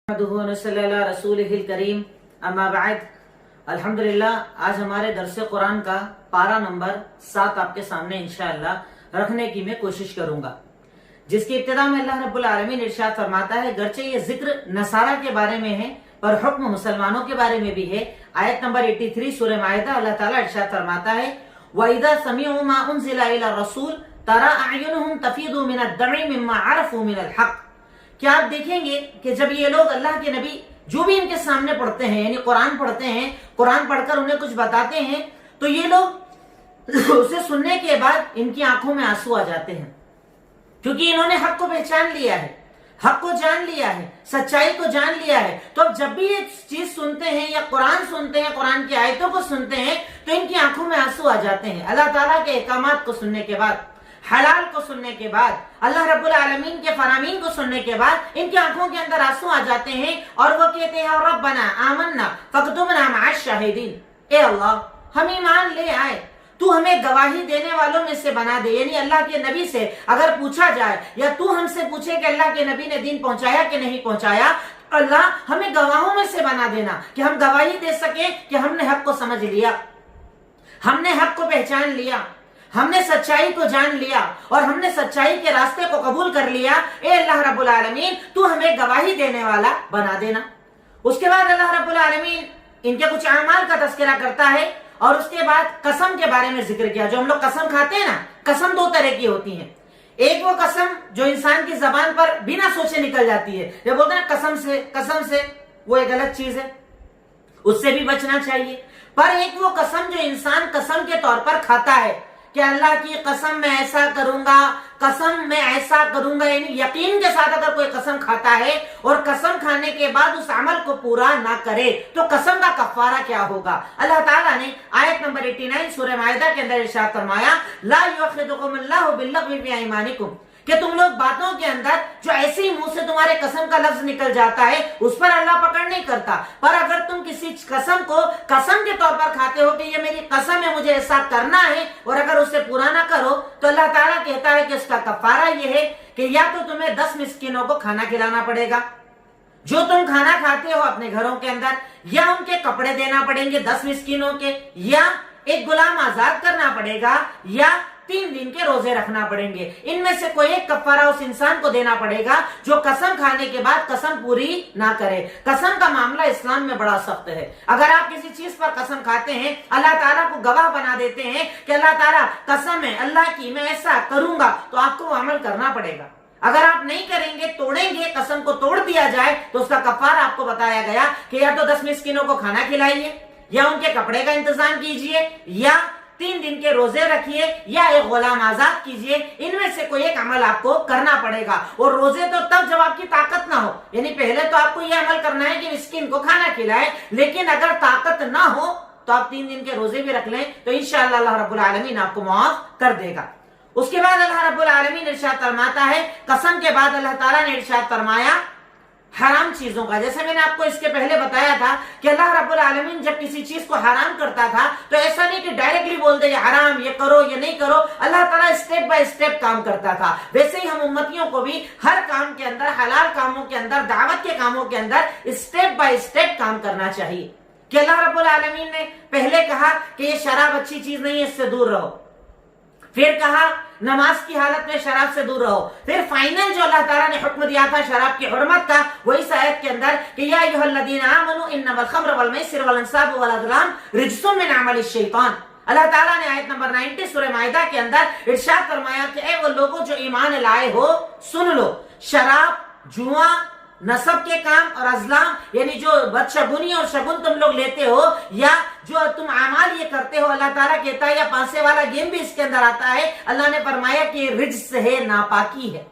रसूलिहिल करीम अम्मा बाद। अल्हम्दुलिल्लाह आज हमारे दरसे कुरान का पारा नंबर 7 आपके सामने इंशाअल्लाह रखने की मैं कोशिश करूंगा, जिसकी इब्तिदा में अल्लाह रब्बुल आलमीन इरशाद फरमाता है, गर्चे ये जिक्र नसारा के बारे में है पर हुक्म मुसलमानों के बारे में भी है। आयत नंबर 83 सूरह माइदा, अल्लाह ताला इरशाद फरमाता है, वइदा समिउ मा उनज़िला इला रसूल तरा अयुनहुम तफीदु मिनद-दम'i मिम्मा अरफू मिनल हक। क्या आप देखेंगे कि जब ये लोग अल्लाह के नबी जो भी इनके सामने पढ़ते हैं, यानी कुरान पढ़ते हैं, कुरान पढ़कर उन्हें कुछ बताते हैं, तो ये लोग उसे सुनने के बाद इनकी आंखों में आंसू आ जाते हैं, क्योंकि इन्होंने हक को पहचान लिया है, हक को जान लिया है, सच्चाई को जान लिया है। तो अब जब भी ये चीज सुनते हैं या कुरान सुनते हैं, कुरान की आयतों को सुनते हैं, तो इनकी आंखों में आंसू आ जाते हैं। अल्लाह ताला के अहकामात को सुनने के बाद, हलाल को सुनने के बाद, अल्लाह रब्बुल आलमीन के फरामीन को सुनने के बाद इनकी आंखों के अंदर आंसू आ जाते हैं और वो कहते हैं, रब्बना आमन्ना फक्तुबना मअश शाहिदीन। ए अल्लाह, हम ईमान ले आए, तू हमें गवाही देने वालों में से बना दे। यानी अल्लाह के नबी से अगर पूछा जाए या तू हमसे पूछे कि अल्लाह के नबी ने दीन पहुंचाया कि नहीं पहुंचाया, अल्लाह हमें गवाहों में से बना देना कि हम गवाही दे सके कि हमने हक को समझ लिया, हमने हक को पहचान लिया, हमने सच्चाई को जान लिया और हमने सच्चाई के रास्ते को कबूल कर लिया। ए अल्लाह रब्बुल आलमीन, तू हमें गवाही देने वाला बना देना। उसके बाद अल्लाह रब्बुल आलमीन इनके कुछ अमाल का तज़किरा करता है और उसके बाद कसम के बारे में जिक्र किया। जो हम लोग कसम खाते हैं ना, कसम दो तरह की होती है। एक वो कसम जो इंसान की जबान पर बिना सोचे निकल जाती है, जो बोलते हैं कसम से, वो एक गलत चीज है, उससे भी बचना चाहिए। पर एक वो कसम जो इंसान कसम के तौर पर खाता है कि अल्लाह की कसम मैं ऐसा करूंगा, कसम मैं ऐसा करूंगा, यानी यकीन के साथ अगर कोई कसम खाता है और कसम खाने के बाद उस अमल को पूरा ना करे, तो कसम का कफारा क्या होगा। अल्लाह ताला ने आयत नंबर 89 सूरह माइदा के अंदर इरशाद फरमाया, ला युअखिदुकुमुल्लाहु बिल्लग़्वी फी ऐमानिकुम, कि तुम लोग बातों के अंदर जो ऐसे ही मुंह से तुम्हारे कसम का लफ्ज निकल जाता है, उस पर अल्लाह पकड़ नहीं करता। पर अगर तुम किसी कसम को कसम के तौर पर खाते हो कि ये मेरी कसम है, मुझे ऐसा करना है, और अगर उसे पूरा ना करो, तो अल्लाह ताला कहता है कि उसका कफारा ये है कि या तो तुम्हें 10 मिस्किनों को खाना खिलाना पड़ेगा जो तुम खाना खाते हो अपने घरों के अंदर, या उनके कपड़े देना पड़ेंगे 10 मिस्किनों के, या एक गुलाम आजाद करना पड़ेगा, या 3 दिन के रोजे रखना पड़ेंगे। इनमें से कोई एक कफारा उस इंसान को देना पड़ेगा जो कसम खाने के बाद कसम पूरी ना करे। कसम का मामला इस्लाम में बड़ा सख्त है। अगर आप किसी चीज पर कसम खाते हैं, अल्लाह ताला को गवाह बना देते हैं कि अल्लाह ताला कसम है अल्लाह की मैं ऐसा करूंगा, तो आपको वो अमल करना पड़ेगा। अगर आप नहीं करेंगे, तोड़ेंगे, कसम को तोड़ दिया जाए, तो उसका कफारा आपको बताया गया कि या तो 10 मिस्किनों को खाना खिलाइए, या उनके कपड़े का इंतजाम कीजिए, या 3 दिन के रोजे रखिए, या एक गुलाम आजाद कीजिए। इनमें से कोई एक अमल आपको करना पड़ेगा। और रोजे तो तब जब आपकी ताकत ना हो, यानी पहले तो आपको यह अमल करना है कि मिस्किन को खाना खिलाए, लेकिन अगर ताकत ना हो तो आप 3 दिन के रोजे भी रख लें, तो इंशाअल्लाह अल्लाह रब्बुल आलमीन आपको माफ कर देगा। उसके बाद अल्लाह रब्बुल आलमीन इरशाद फरमाता है, कसम के बाद अल्लाह ताला ने इरशाद फरमाया हराम चीजों का। जैसे मैंने आपको इसके पहले बताया था कि अल्लाह रब्बुल आलमीन जब किसी चीज को हराम करता था, तो ऐसा नहीं कि डायरेक्टली बोल दे ये हराम, ये करो, ये नहीं करो। अल्लाह ताला स्टेप बाय स्टेप काम करता था। वैसे ही हम उम्मतियों को भी हर काम के अंदर, हलाल कामों के अंदर, दावत के कामों के अंदर स्टेप बाय स्टेप काम करना चाहिए। कि अल्लाह रब्बुल आलमीन ने पहले कहा कि ये शराब अच्छी चीज नहीं है, इससे दूर रहो। फिर कहा नमाज की हालत में शराब से दूर रहो। फिर फाइनल जो अल्लाह ताला ने हुक्म दिया था शराब की हुर्मत का, वही इस आयत के अंदर कि या अय्युहल्लज़ीना आमनू इन्नमल खम्र वल मैसिर वल अंसाब वल अज़लाम रिज्सुम मिन अमलिश शैतान। अल्लाह ताला ने आयत नंबर 90 सूरह माइदा के अंदर इरशाद फरमाया कि ए वो लोगों जो ईमान लाए हो, सुन लो, शराब, जुआ, नसब के काम और अजलाम, यानी जो बदशगुनी और शगुन तुम लोग लेते हो, या जो तुम अमाल ये करते हो, अल्लाह ताला कहता है, या पांसे वाला गेम भी इसके अंदर आता है। अल्लाह ने फरमाया कि रिज्स है, नापाकी है,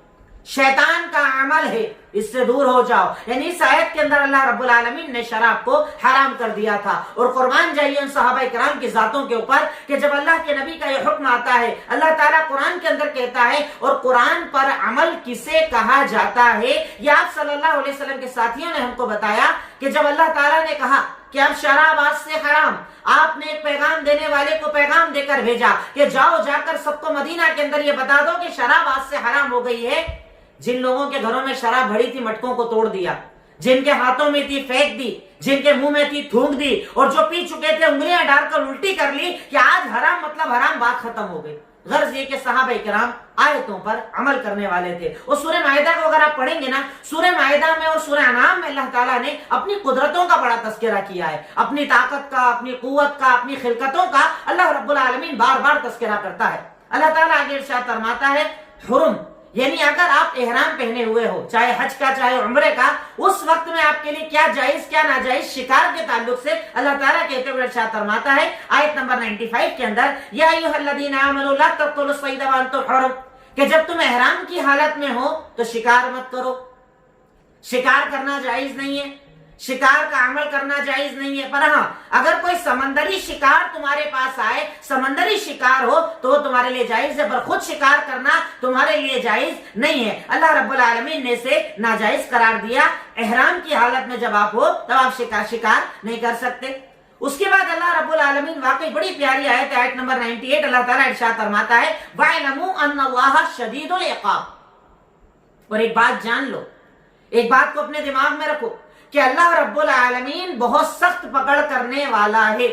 शैतान का अमल है, इससे दूर हो जाओ। यानी इस आयत के अंदर अल्लाह रब्बुल आलमीन ने शराब को हराम कर दिया था। और कुर्बान जाइए उन सहाबा किराम की जातों के ऊपर कि जब अल्लाह के नबी का यह हुक्म आता है, अल्लाह ताला कुरान के अंदर कहता है, और कुरान पर अमल किसे कहा जाता है, यह आप सल्लल्लाहु अलैहि वसल्लम के साथियों ने हमको बताया कि जब अल्लाह ताला ने कहा कि अब शराब आज से हराम, आपने एक पैगाम देने वाले को पैगाम देकर भेजा कि जाओ जाकर सबको मदीना के अंदर ये बता दो कि शराब आज से हराम हो गई है। जिन लोगों के घरों में शराब भरी थी, मटकों को तोड़ दिया, जिनके हाथों में थी फेंक दी, जिनके मुंह में थी थूक दी, और जो पी चुके थे उंगलियां डालकर उल्टी कर ली कि आज हराम मतलब हराम, बात खत्म हो गई। गर्ज ये कि सहाबा किराम आयतों पर अमल करने वाले थे। और सूरह माइदा को अगर आप पढ़ेंगे ना, सूरह माइदा में और सूरह अनाम में अल्लाह ताला ने अपनी कुदरतों का बड़ा तस्करा किया है, अपनी ताकत का, अपनी कुव्वत का, अपनी खिलकतों का अल्लाह रब्बुल आलमीन बार बार तस्करा करता है। अल्लाह ताला आगे इरशाद फरमाता है, हुरुम, यानी अगर आप एहराम पहने हुए हो, चाहे हज का चाहे उम्रे का, उस वक्त में आपके लिए क्या जायज क्या नाजायज शिकार के ताल्लुक से अल्लाह ताला कहते हुए इरशाद फरमाता है आयत नंबर 95 के अंदर, या अय्युहल्लज़ीना आमनू ला तक़तुलुस सय्यदा व अंतुम हुरुम, कि जब तुम एहराम की हालत में हो तो शिकार मत करो। शिकार करना जायज नहीं है, शिकार का अमल करना जायज नहीं है। पर हाँ, अगर कोई समंदरी शिकार तुम्हारे पास आए, समंदरी शिकार हो, तो वो तुम्हारे लिए जायज है, पर खुद शिकार करना तुम्हारे लिए जायज नहीं है। अल्लाह रब्बुल आलमीन ने इसे नाजायज करार दिया। एहराम की हालत में जब आप हो तब आप शिकार नहीं कर सकते। उसके बाद अल्लाह रब्बुल आलमीन, वाकई बड़ी प्यारी आयत है, आयत नंबर 98, अल्लाह ताला इरशाद फरमाता है, वअलमू अन्नल्लाह शदीदुल इक़ाब। और एक बात जान लो, एक बात को अपने दिमाग में रखो कि अल्लाह रब्बुल आलमीन बहुत सख्त पकड़ करने वाला है।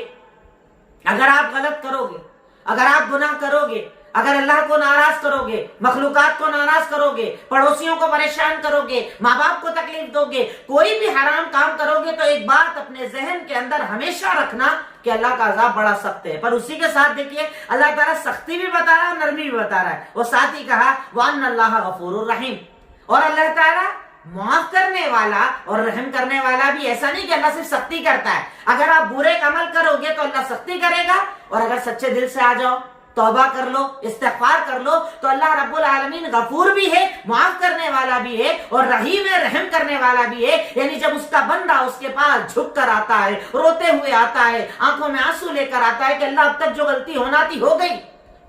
अगर आप गलत करोगे, अगर आप गुनाह करोगे, अगर अल्लाह को नाराज करोगे, मखलूकात को नाराज करोगे, पड़ोसियों को परेशान करोगे, माँ बाप को तकलीफ दोगे, कोई भी हराम काम करोगे, तो एक बात अपने जहन के अंदर हमेशा रखना कि अल्लाह का अज़ाब बड़ा सख्त है। पर उसी के साथ देखिए अल्लाह ताला सख्ती भी बता रहा है, नरमी भी बता रहा है। और साथ ही कहा वअन्नल्लाह गफूरुर रहीम, और अल्लाह ताला माफ करने वाला और रहम करने वाला भी। ऐसा नहीं कि अल्लाह सिर्फ सख्ती करता है, अगर आप बुरे अमल करोगे तो अल्लाह सख्ती करेगा, और अगर सच्चे दिल से आ जाओ, तौबा कर लो, इस्तिग़फ़ार कर लो, तो अल्लाह रब्बुल आलमीन गफूर भी है, माफ करने वाला भी है, और रहीम है, रहम करने वाला भी है। यानी जब उसका बंदा उसके पास झुक कर आता है, रोते हुए आता है, आंखों में आंसू लेकर आता है कि अल्लाह अब तक जो गलती होना थी हो गई,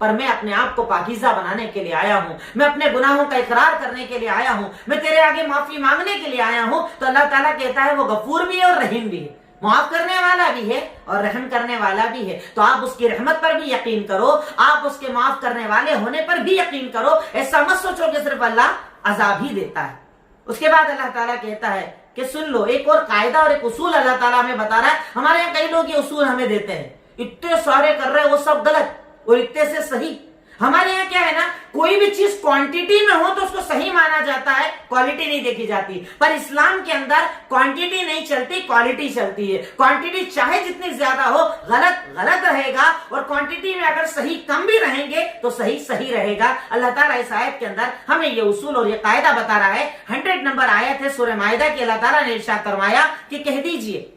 पर मैं अपने आप को पाकीज़ा बनाने के लिए आया हूं, मैं अपने गुनाहों का इकरार करने के लिए आया हूं, मैं तेरे आगे माफी मांगने के लिए आया हूं, तो अल्लाह ताला कहता है वो गफूर भी है और रहीम भी है, माफ करने वाला भी है और रहम करने वाला भी है। तो आप उसकी रहमत पर भी यकीन करो, आप उसके माफ करने वाले होने पर भी यकीन करो। ऐसा मत सोचो कि सिर्फ अल्लाह अजाब ही देता है। उसके बाद अल्लाह ताला कहता है कि सुन लो, एक और कायदा और एक उसूल अल्लाह ताला हमें बता रहा है। हमारे यहाँ कई लोग ये उसूल हमें देते हैं, इतने सारे कर रहे हैं वो सब गलत और इतने से सही। हमारे यहाँ क्या है ना, कोई भी चीज क्वांटिटी में हो तो उसको सही माना जाता है, क्वालिटी नहीं देखी जाती। पर इस्लाम के अंदर क्वांटिटी नहीं चलती, क्वालिटी चलती है। क्वांटिटी चाहे जितनी ज्यादा हो, गलत गलत रहेगा, और क्वांटिटी में अगर सही कम भी रहेंगे तो सही सही रहेगा। अल्लाह ताला इस आयत के अंदर हमें ये उसूल और ये कायदा बता रहा है। 100 नंबर आयत है सूरह माइदा की। अल्लाह ताला ने इरशाद फरमाया कि कह दीजिए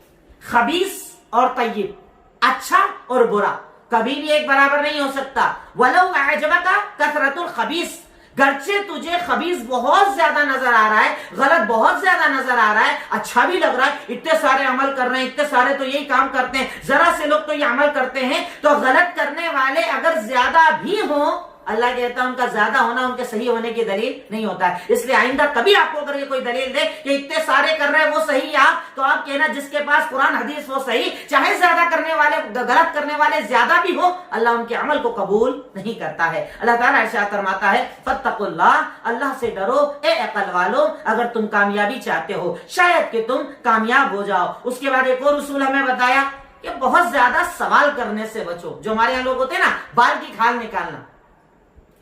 खबीस और तय्यब, अच्छा और बुरा कभी भी एक बराबर नहीं हो सकता। वलौ अअजबका कसरतुल खबीस, गर्चे तुझे खबीस बहुत ज्यादा नजर आ रहा है, गलत बहुत ज्यादा नजर आ रहा है, अच्छा भी लग रहा है, इतने सारे अमल कर रहे हैं, इतने सारे तो यही काम करते हैं, जरा से लोग तो ये अमल करते हैं, तो गलत करने वाले अगर ज्यादा भी हों, अल्लाह कहता है उनका ज्यादा होना उनके सही होने की दलील नहीं होता है। इसलिए आइंदा कभी आपको अगर ये कोई दलील दे कि इतने सारे कर रहे हैं वो सही है, तो आप कहना जिसके पास कुरान हदीस वो सही, चाहे ज्यादा करने वाले गलत करने वाले ज्यादा भी हो, अल्लाह उनके अमल को कबूल नहीं करता है। अल्लाह ताला इरशाद फरमाता है फत्तकुल्लाह, अल्लाह से डरो ए अकल वालों, अगर तुम कामयाबी चाहते हो, शायद कि तुम कामयाब हो जाओ। उसके बाद एक और उसूल हमें बताया कि बहुत ज्यादा सवाल करने से बचो। जो हमारे यहाँ लोग होते हैं ना, बाल की खाल निकालना,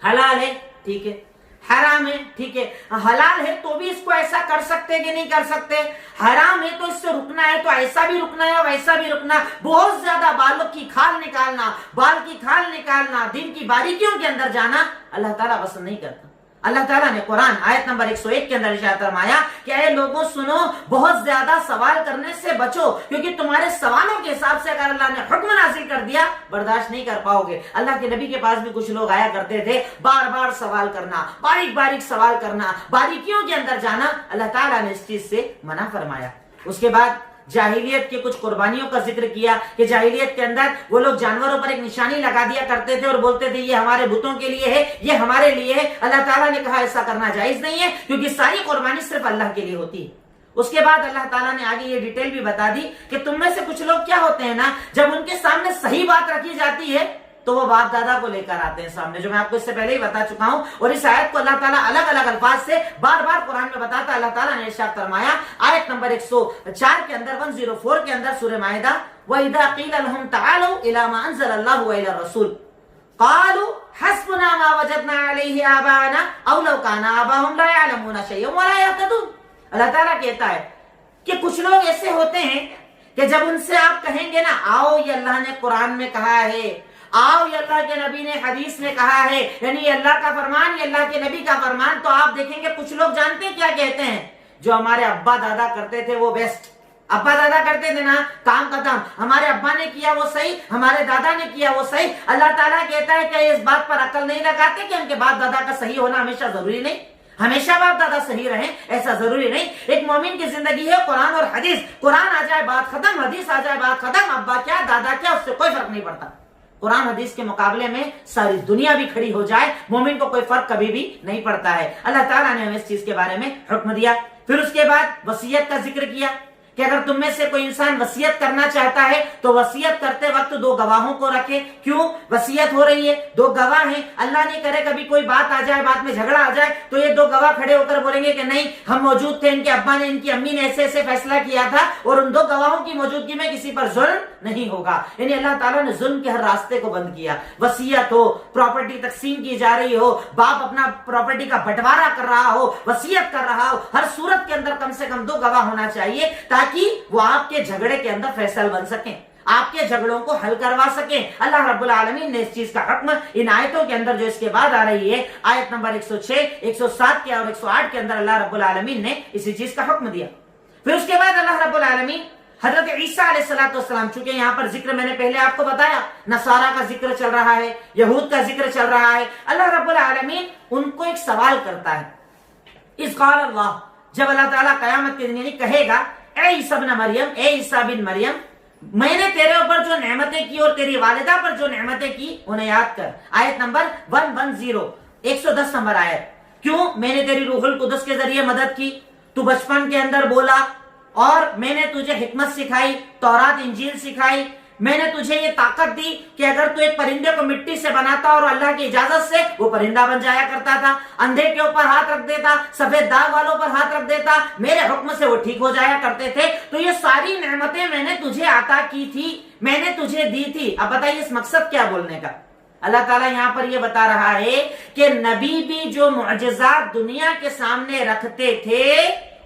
हलाल है ठीक है, हराम है ठीक है, हलाल है तो भी इसको ऐसा कर सकते कि नहीं कर सकते, हराम है तो इससे रुकना है तो ऐसा भी रुकना है वैसा भी रुकना। बहुत ज्यादा बालों की खाल निकालना, बाल की खाल निकालना, दिन की बारीकियों के अंदर जाना अल्लाह ताला पसंद नहीं करता। अल्लाह ताला ने कुरान आयत नंबर 101 के अंदर इरशाद फरमाया कि ऐ लोगों सुनो, बहुत ज्यादा सवाल करने से बचो, क्योंकि तुम्हारे सवालों के हिसाब से अगर अल्लाह ने हुक्म नाज़िल कर दिया बर्दाश्त नहीं कर पाओगे। अल्लाह के नबी के पास भी कुछ लोग आया करते थे, बार बार सवाल करना, बारीक बारीक सवाल करना, बारीकियों के अंदर जाना, अल्लाह ताला ने इस चीज से मना फरमाया। उसके बाद जाहिलियत की कुछ कुर्बानियों का जिक्र किया कि जाहिलियत के अंदर वो लोग जानवरों पर एक निशानी लगा दिया करते थे और बोलते थे ये हमारे बुतों के लिए है, ये हमारे लिए है। अल्लाह ताला ने कहा ऐसा करना जायज नहीं है, क्योंकि सारी कुर्बानी सिर्फ अल्लाह के लिए होती है। उसके बाद अल्लाह ताला ने आगे ये डिटेल भी बता दी कि तुम में से कुछ लोग क्या होते हैं ना, जब उनके सामने सही बात रखी जाती है تو وہ باپ دادا کو لے کر آتے ہیں سامنے، جو میں آپ کو اس سے پہلے ہی بتا چکا ہوں. اور اس آیت کو اللہ تعالیٰ الگ الگ الفاظ سے بار بار قرآن میں بتاتا ہے. اللہ تعالیٰ نے ارشاد فرمایا آیت نمبر 104 کے اندر 104 کے اندر سورہ مائدہ وَإِذَا قِيلَ لَهُمْ تَعَالَوْا إِلَى مَا أَنزَلَ اللَّهُ وَإِلَى الرَّسُولِ قَالُوا حَسْبُنَا مَا وَجَدْنَا عَلَيْهِ آبَاءَنَا أَوْ لَوْ كَانَ آبَاؤُهُمْ لَا يَعْلَمُونَ شَيْئًا وَلَا يَهْتَدُونَ. اللہ تعالیٰ کہتا ہے کہ کچھ لوگ ایسے ہوتے ہیں کہ جب ان سے آپ کہیں گے نا آؤ یہ اللہ نے قرآن میں کہا ہے، آؤ یہ اللہ کے نبی نے حدیث میں کہا ہے، یعنی یہ اللہ کا فرمان، یہ اللہ کے نبی کا فرمان، تو آپ دیکھیں گے کچھ لوگ جانتے ہیں کیا کہتے ہیں؟ جو ہمارے ابا دادا کرتے تھے وہ بیسٹ. ابا دادا کرتے تھے نا کام قدم، ہمارے ابا نے کیا وہ صحیح، ہمارے دادا نے کیا وہ صحیح. اللہ تعالیٰ کہتا ہے کہ اس بات پر عقل نہیں لگاتے کہ ان کے باپ دادا کا صحیح ہونا ہمیشہ ضروری نہیں، ہمیشہ باپ دادا صحیح رہیں ایسا ضروری نہیں. ایک مومن کی زندگی ہے قرآن اور حدیث، قرآن آ جائے بات ختم، حدیث آ جائے بات ختم، ابا کیا دادا کیا اس سے کوئی فرق نہیں پڑتا. قرآن حدیث کے مقابلے میں ساری دنیا بھی کھڑی ہو جائے مومن کو کوئی فرق کبھی بھی نہیں پڑتا ہے. اللہ تعالیٰ نے ہمیں اس چیز کے بارے میں حکم دیا. پھر اس کے بعد وصیت کا ذکر کیا کہ اگر تم میں سے کوئی انسان وصیت کرنا چاہتا ہے تو وصیت کرتے وقت 2 گواہوں کو رکھے. کیوں؟ وصیت ہو رہی ہے، 2 گواہ ہیں، اللہ نہیں کرے کبھی کوئی بات آ جائے، بات میں جھگڑا آ جائے تو یہ 2 گواہ کھڑے ہو کر بولیں گے کہ نہیں ہم موجود تھے، ان کے ابا نے ان کی امی نے ایسے ایسے فیصلہ کیا تھا، اور ان 2 گواہوں کی موجودگی میں کسی پر ظلم نہیں ہوگا. یعنی اللہ تعالیٰ نے ظلم کے ہر راستے کو بند کیا. وصیت ہو، پراپرٹی تقسیم کی جا رہی ہو، باپ اپنا پراپرٹی کا بٹوارا کر رہا ہو، وصیت کر رہا ہو، ہر صورت کے اندر کم سے کم 2 گواہ ہونا چاہیے تاکہ وہ آپ کے جھگڑے کے اندر فیصل بن سکیں، آپ کے جھگڑوں کو حل کروا سکیں. اللہ رب العالمین نے اس چیز کا حکم ان آیتوں کے اندر جو اس کے بعد آ رہی ہے آیت نمبر 106 107 کے اور 108 کے اندر اللہ رب العالمین نے اسی چیز کا حکم دیا. پھر اس کے بعد اللہ رب العالمین حضرت عیسیٰ علیہ السلام، چونکہ یہاں پر ذکر میں نے پہلے آپ کو بتایا نصارہ کا ذکر چل رہا ہے، یہود کا ذکر چل رہا ہے، اللہ رب العالمین ان کو ایک سوال کرتا ہے. اذ قال اللہ، جب اللہ تعالیٰ قیامت کے دن یعنی کہے گا اے عیسیٰ بن مریم، اے عیسیٰ بن مریم، میں نے تیرے اوپر جو نعمتیں کی اور تیری والدہ پر جو نعمتیں کی انہیں یاد کر. آیت نمبر 110 110 نمبر آیت. کیوں؟ میں نے تیری روح القدس کے ذریعے مدد کی، تو بچپن کے اندر بولا، اور میں نے تجھے حکمت سکھائی، تورات انجیل سکھائی، میں نے تجھے یہ طاقت دی کہ اگر تو ایک پرندے کو مٹی سے بناتا اور اللہ کی اجازت سے وہ پرندہ بن جایا کرتا تھا، اندھے کے اوپر ہاتھ رکھ دیتا، سفید داغ والوں پر ہاتھ رکھ دیتا، میرے حکم سے وہ ٹھیک ہو جایا کرتے تھے. تو یہ ساری نعمتیں میں نے تجھے عطا کی تھی، میں نے تجھے دی تھی. اب بتائیے اس مقصد کیا بولنے کا؟ اللہ تعالیٰ یہاں پر یہ بتا رہا ہے کہ نبی بھی جو معجزات دنیا کے سامنے رکھتے تھے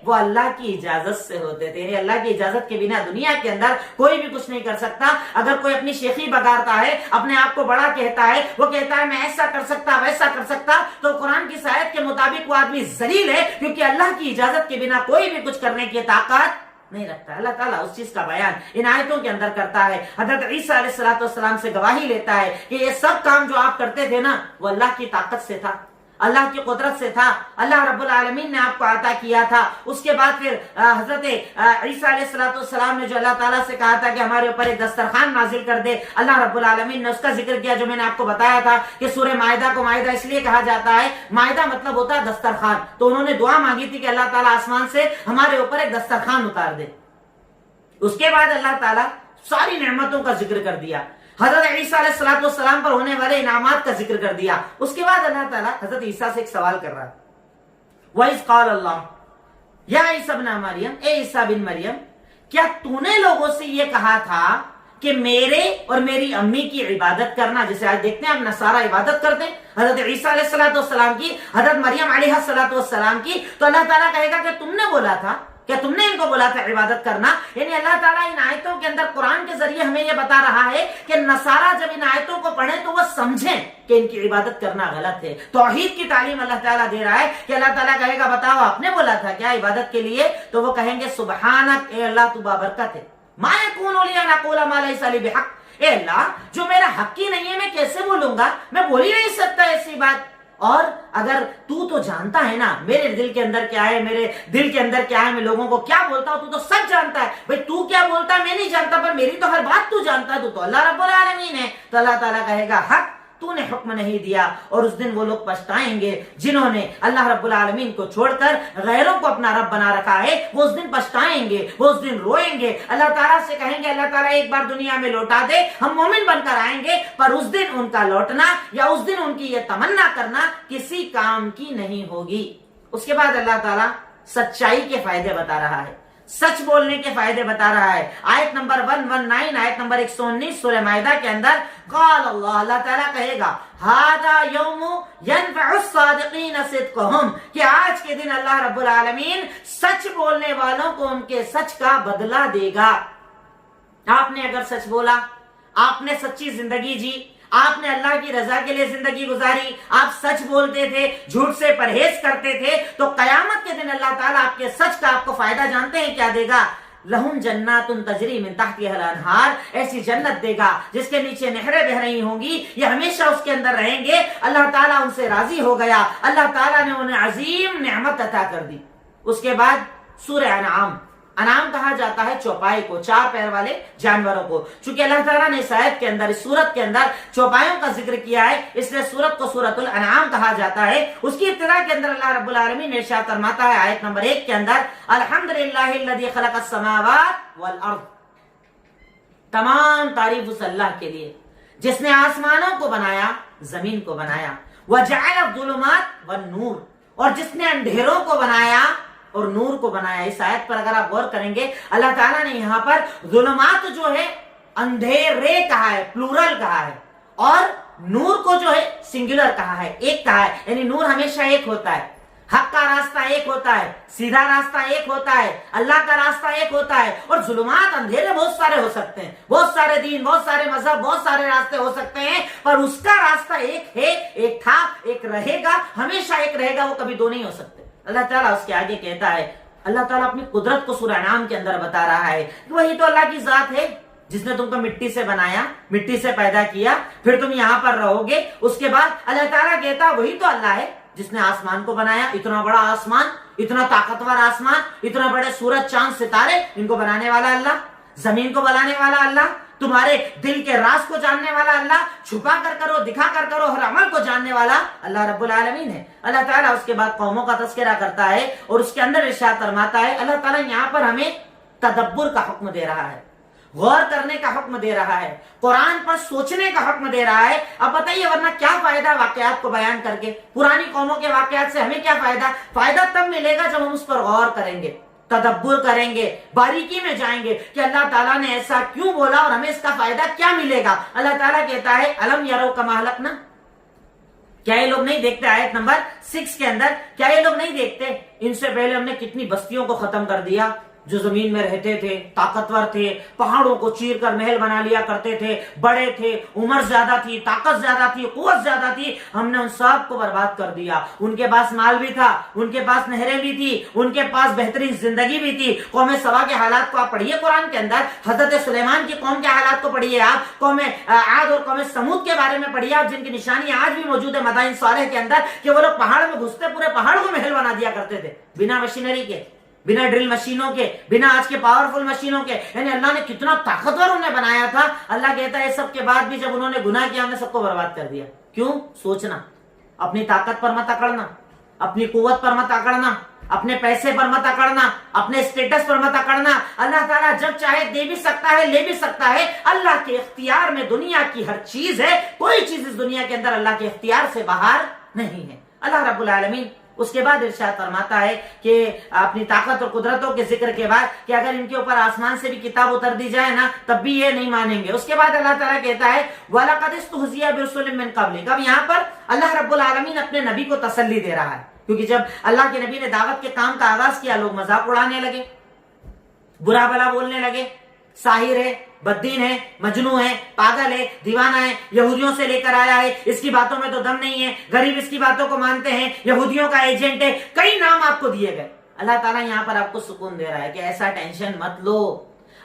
وہ اللہ کی اجازت سے ہوتے تھے. اللہ کی اجازت کے بنا دنیا کے اندر کوئی بھی کچھ نہیں کر سکتا. اگر کوئی اپنی شیخی بگارتا ہے، اپنے آپ کو بڑا کہتا ہے، وہ کہتا ہے میں ایسا کر سکتا ویسا کر سکتا، تو قرآن کی آیت کے مطابق وہ آدمی ذلیل ہے، کیونکہ اللہ کی اجازت کے بنا کوئی بھی کچھ کرنے کی طاقت نہیں رکھتا. اللہ تعالیٰ اس چیز کا بیان ان آیتوں کے اندر کرتا ہے. حضرت عیسیٰ علیہ السلام سے گواہی لیتا ہے کہ یہ سب کام جو آپ کرتے تھے نا وہ اللہ کی طاقت سے تھا، اللہ کی قدرت سے تھا، اللہ رب العالمین نے آپ کو عطا کیا تھا. اس کے بعد پھر حضرت عیسیٰ علیہ السلام نے جو اللہ تعالیٰ سے کہا تھا کہ ہمارے اوپر ایک دسترخوان نازل کر دے، اللہ رب العالمین نے اس کا ذکر کیا جو میں نے آپ کو بتایا تھا کہ سورہ مائدہ کو مائدہ اس لیے کہا جاتا ہے، مائدہ مطلب ہوتا ہے دسترخوان. تو انہوں نے دعا مانگی تھی کہ اللہ تعالیٰ آسمان سے ہمارے اوپر ایک دسترخوان اتار دے. اس کے بعد اللہ تعالیٰ ساری نعمتوں کا ذکر کر دیا، حضرت عیسیٰ علیہ السلام پر ہونے والے انعامات کا ذکر کر دیا. اس کے بعد اللہ تعالیٰ حضرت عیسیٰ سے ایک سوال کر رہا ہے. وَإِذْ قَالَ اللَّهُ یا عیسیٰ بن مریم، اے عیسیٰ بن مریم، کیا تو نے لوگوں سے یہ کہا تھا کہ میرے اور میری امی کی عبادت کرنا، جیسے آج دیکھتے ہیں آپ نصارہ عبادت کرتے ہیں حضرت عیسیٰ علیہ السلام کی، حضرت مریم علیہ السلام کی، تو اللہ تعالیٰ کہے گا کہ تم نے بولا تھا، کیا تم نے ان کو بولا تھا عبادت کرنا؟ یعنی اللہ تعالیٰ ان آیتوں کے اندر قرآن کے ذریعے ہمیں یہ بتا رہا ہے کہ نصارہ جب ان آیتوں کو پڑھیں تو وہ سمجھیں کہ ان کی عبادت کرنا غلط ہے. توحید کی تعلیم اللہ تعالیٰ دے رہا ہے کہ اللہ تعالیٰ کہے گا بتاؤ آپ نے بولا تھا کیا عبادت کے لیے؟ تو وہ کہیں گے سبحانک، اے اللہ تو بابرکت ہے، ما یکون لی ان اقول ما لیس لی بحق، اے اللہ جو میرا حق ہی نہیں ہے میں کیسے بولوں گا، میں بول ہی نہیں سکتا ایسی بات. اور اگر تو جانتا ہے نا میرے دل کے اندر کیا ہے، میرے دل کے اندر کیا ہے، میں لوگوں کو کیا بولتا ہوں، تو سب جانتا ہے. بھئی تو کیا بولتا ہے میں نہیں جانتا، پر میری تو ہر بات تو جانتا ہے، تو اللہ رب العالمین ہے. تو اللہ تعالیٰ کہے گا حق، तूने हुक्म नहीं दिया, और उस दिन वो लोग पछताएंगे जिन्होंने अल्लाह रब्बुल आलमीन को छोड़कर गैरों को अपना रब बना रखा है। वो उस दिन पछताएंगे, वो उस दिन रोएंगे, अल्लाह ताला से कहेंगे अल्लाह ताला एक बार दुनिया में लौटा दे, हम मोमिन बनकर आएंगे। पर उस दिन उनका लौटना या उस दिन उनकी ये तमन्ना करना किसी काम की नहीं होगी। उसके बाद अल्लाह ताला सच्चाई के फायदे बता रहा है, सच बोलने के फायदे बता रहा है। आयत नंबर 119, आयत नंबर 119 सूरह माइदा के अंदर क़ाल अल्लाह, अल्लाह ताला कहेगा हादा यौमु यनफ़उ सादिक़ीन सिद्क़ुहुम, कि आज के दिन अल्लाह रब्बुल आलमीन सच बोलने वालों को उनके सच का बदला देगा। आपने अगर सच बोला, आपने सच्ची जिंदगी जी, आपने अल्लाह की रजा के लिए जिंदगी गुजारी, आप सच बोलते थे, झूठ से परहेज करते थे, तो कयामत के दिन अल्लाह ताला आपके सच का आपको फायदा जानते हैं क्या देगा? लहुम जन्नातुन तजरी मिन तहतिहल अनहार, ऐसी जन्नत देगा जिसके नीचे नहरें बह रही होंगी, ये हमेशा उसके अंदर रहेंगे। अल्लाह ताला उनसे राजी हो गया, अल्लाह ताला ने उन्हें अजीम नेमत अता कर दी। उसके बाद सूरह अनआम, अनाम कहा जाता है चौपाई को, चार पैर वाले जानवरों को। चूंकि अल्लाह ताला ने इस आयत के अंदर, इस सूरत के अंदर चौपाइयों का जिक्र किया है, इसलिए सूरत को सूरतुल अनआम कहा जाता है। उसकी इब्तिदा के अंदर अल्लाह रब्बुल आलमीन ने इरशाद फरमाता है आयत नंबर 1 के अंदर, अल्हम्दुलिल्लाहिल्लज़ी खलक़स समावात वल अर्द, तमाम तारीफ उस अल्लाह के लिए जिसने आसमानों को बनाया, जमीन को बनाया, वजअल ज़ुलुमात वन नूर, और जिसने अंधेरों को बनाया और नूर को बनाया। इस आयत पर अगर आप गौर करेंगे, अल्लाह ताला ने यहाँ पर जुल्मात जो है अंधेरे कहा है, प्लूरल कहा है, और नूर को जो है सिंगुलर कहा है, एक कहा है। यानी नूर हमेशा एक होता है, हक का रास्ता एक होता है, सीधा रास्ता एक होता है, अल्लाह का रास्ता एक होता है। और जुल्मात अंधेरे बहुत सारे हो सकते हैं, बहुत सारे दीन, बहुत सारे मजहब, बहुत सारे रास्ते हो सकते हैं, पर उसका रास्ता एक है, एक था, एक रहेगा, हमेशा एक रहेगा, वो कभी दो नहीं हो सकते। अल्लाह ताला उसके आगे कहता है, अल्लाह ताला अपनी कुदरत को सूरह अनाम के अंदर बता रहा है कि वही तो अल्लाह की जात है जिसने तुमको मिट्टी से बनाया, मिट्टी से पैदा किया, फिर तुम यहाँ पर रहोगे। उसके बाद अल्लाह ताला कहता वही तो अल्लाह है जिसने आसमान को बनाया, इतना बड़ा आसमान, इतना ताकतवर आसमान, इतना बड़े सूरज चांद सितारे, इनको बनाने वाला अल्लाह, जमीन को बनाने वाला अल्लाह, तुम्हारे दिल के राज को जानने वाला अल्लाह, छुपा कर करो, दिखा कर करो, हर अमल को जानने वाला अल्लाह रब्बुल आलमीन है। अल्लाह ताला उसके बाद कौमों का तज़किरा करता है और उसके अंदर इरशाद फरमाता है, अल्लाह ताला यहाँ पर हमें तदब्बुर का हुक्म दे रहा है, गौर करने का हुक्म दे रहा है, कुरान पर सोचने का हुक्म दे रहा है। अब बताइए वरना क्या फायदा वाकयात को बयान करके, पुरानी कौमों के वाकयात से हमें क्या फायदा? फायदा तब मिलेगा जब हम उस पर गौर करेंगे, तदब्बुर करेंगे, बारीकी में जाएंगे कि अल्लाह ताला ने ऐसा क्यों बोला और हमें इसका फायदा क्या मिलेगा। अल्लाह ताला कहता है अलम यरो कमा हलकना, क्या ये लोग नहीं देखते? आयत नंबर 6 के अंदर, क्या ये लोग नहीं देखते इनसे पहले हमने कितनी बस्तियों को खत्म कर दिया जो जमीन में रहते थे, ताकतवर थे, पहाड़ों को चीर कर महल बना लिया करते थे, बड़े थे, उम्र ज्यादा थी, ताकत ज्यादा थी, कुव्वत ज्यादा थी, हमने उन सब को बर्बाद कर दिया। उनके पास माल भी था, उनके पास नहरें भी थी, उनके पास बेहतरीन जिंदगी भी थी। कौम सबा के हालात को आप पढ़िए कुरान के अंदर, हजरत सुलेमान की कौम के हालात को पढ़िए आप, कौम आद और कौम समूद के बारे में पढ़िए आप, जिनकी निशानी आज भी मौजूद है मदाइन सालेह के अंदर, कि वो लोग पहाड़ में घुसते पूरे पहाड़ को महल बना दिया करते थे, बिना मशीनरी के, बिना ड्रिल मशीनों के, बिना आज के पावरफुल मशीनों के। यानी अल्लाह ने कितना ताकतवर उन्हें बनाया था। अल्लाह कहता है सब के बाद भी जब उन्होंने गुनाह किया हमने सबको बर्बाद कर दिया। क्यों? सोचना, अपनी ताकत पर मत अकड़ना, अपनी कुव्वत पर मत अकड़ना, अपने पैसे पर मत अकड़ना, अपने स्टेटस पर मत अकड़ना। अल्लाह ताला जब चाहे दे भी सकता है, ले भी सकता है। अल्लाह के इख्तियार में दुनिया की हर चीज है, कोई चीज इस दुनिया के अंदर अल्लाह के इख्तियार से बाहर नहीं है। अल्लाह रब्बुल आलमीन उसके बाद इरशाद फरमाता है कि अपनी ताकत और कुदरतों के जिक्र के बाद कि अगर इनके ऊपर आसमान से भी किताब उतर दी जाए ना तब भी ये नहीं मानेंगे। उसके बाद अल्लाह ताला कहता है वलक़द इस्तुहज़िया बिरुसुलिम मिन क़ब्लिक। अब यहाँ पर अल्लाह रब्बुल आलमीन अपने नबी को तसल्ली दे रहा है, क्योंकि जब अल्लाह के नबी ने दावत के काम का आगाज किया लोग मजाक उड़ाने लगे, बुरा भला बोलने लगे, साहिर है, बद्दीन है, मजनू है, पागल है, दीवाना है, यहूदियों से लेकर आया है, इसकी बातों में तो दम नहीं है, गरीब इसकी बातों को मानते हैं, यहूदियों का एजेंट है, कई नाम आपको दिए गए। अल्लाह ताला यहाँ पर आपको सुकून दे रहा है कि ऐसा टेंशन मत लो,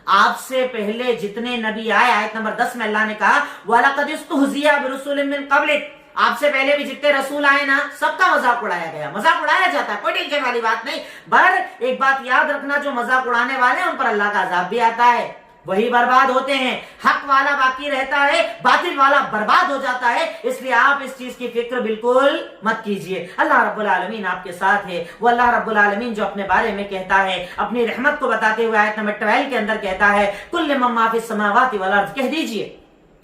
आपसे पहले जितने नबी आए, आयत नंबर 10 में अल्लाह ने कहा वलक़द इस्तुहज़िया बिरुसुलिम मिन क़ब्लिक, आपसे पहले भी जितने रसूल आए ना सबका मजाक उड़ाया गया, मजाक उड़ाया जाता है, कोई टेंशन वाली बात नहीं। पर एक बात याद रखना, जो मजाक उड़ाने वाले हैं उन पर अल्लाह का अज़ाब भी आता है। وہی برباد ہوتے ہیں. حق والا باقی رہتا ہے, باطل والا برباد ہو جاتا ہے. اس لیے آپ اس چیز کی فکر بالکل مت کیجئے. اللہ رب العالمین آپ کے ساتھ ہے. وہ اللہ رب العالمین جو اپنے بارے میں کہتا ہے, اپنی رحمت کو بتاتے ہوئے آیت نمبر 12 کے اندر کہتا ہے کل من ما فی السماوات والارض. کہہ دیجئے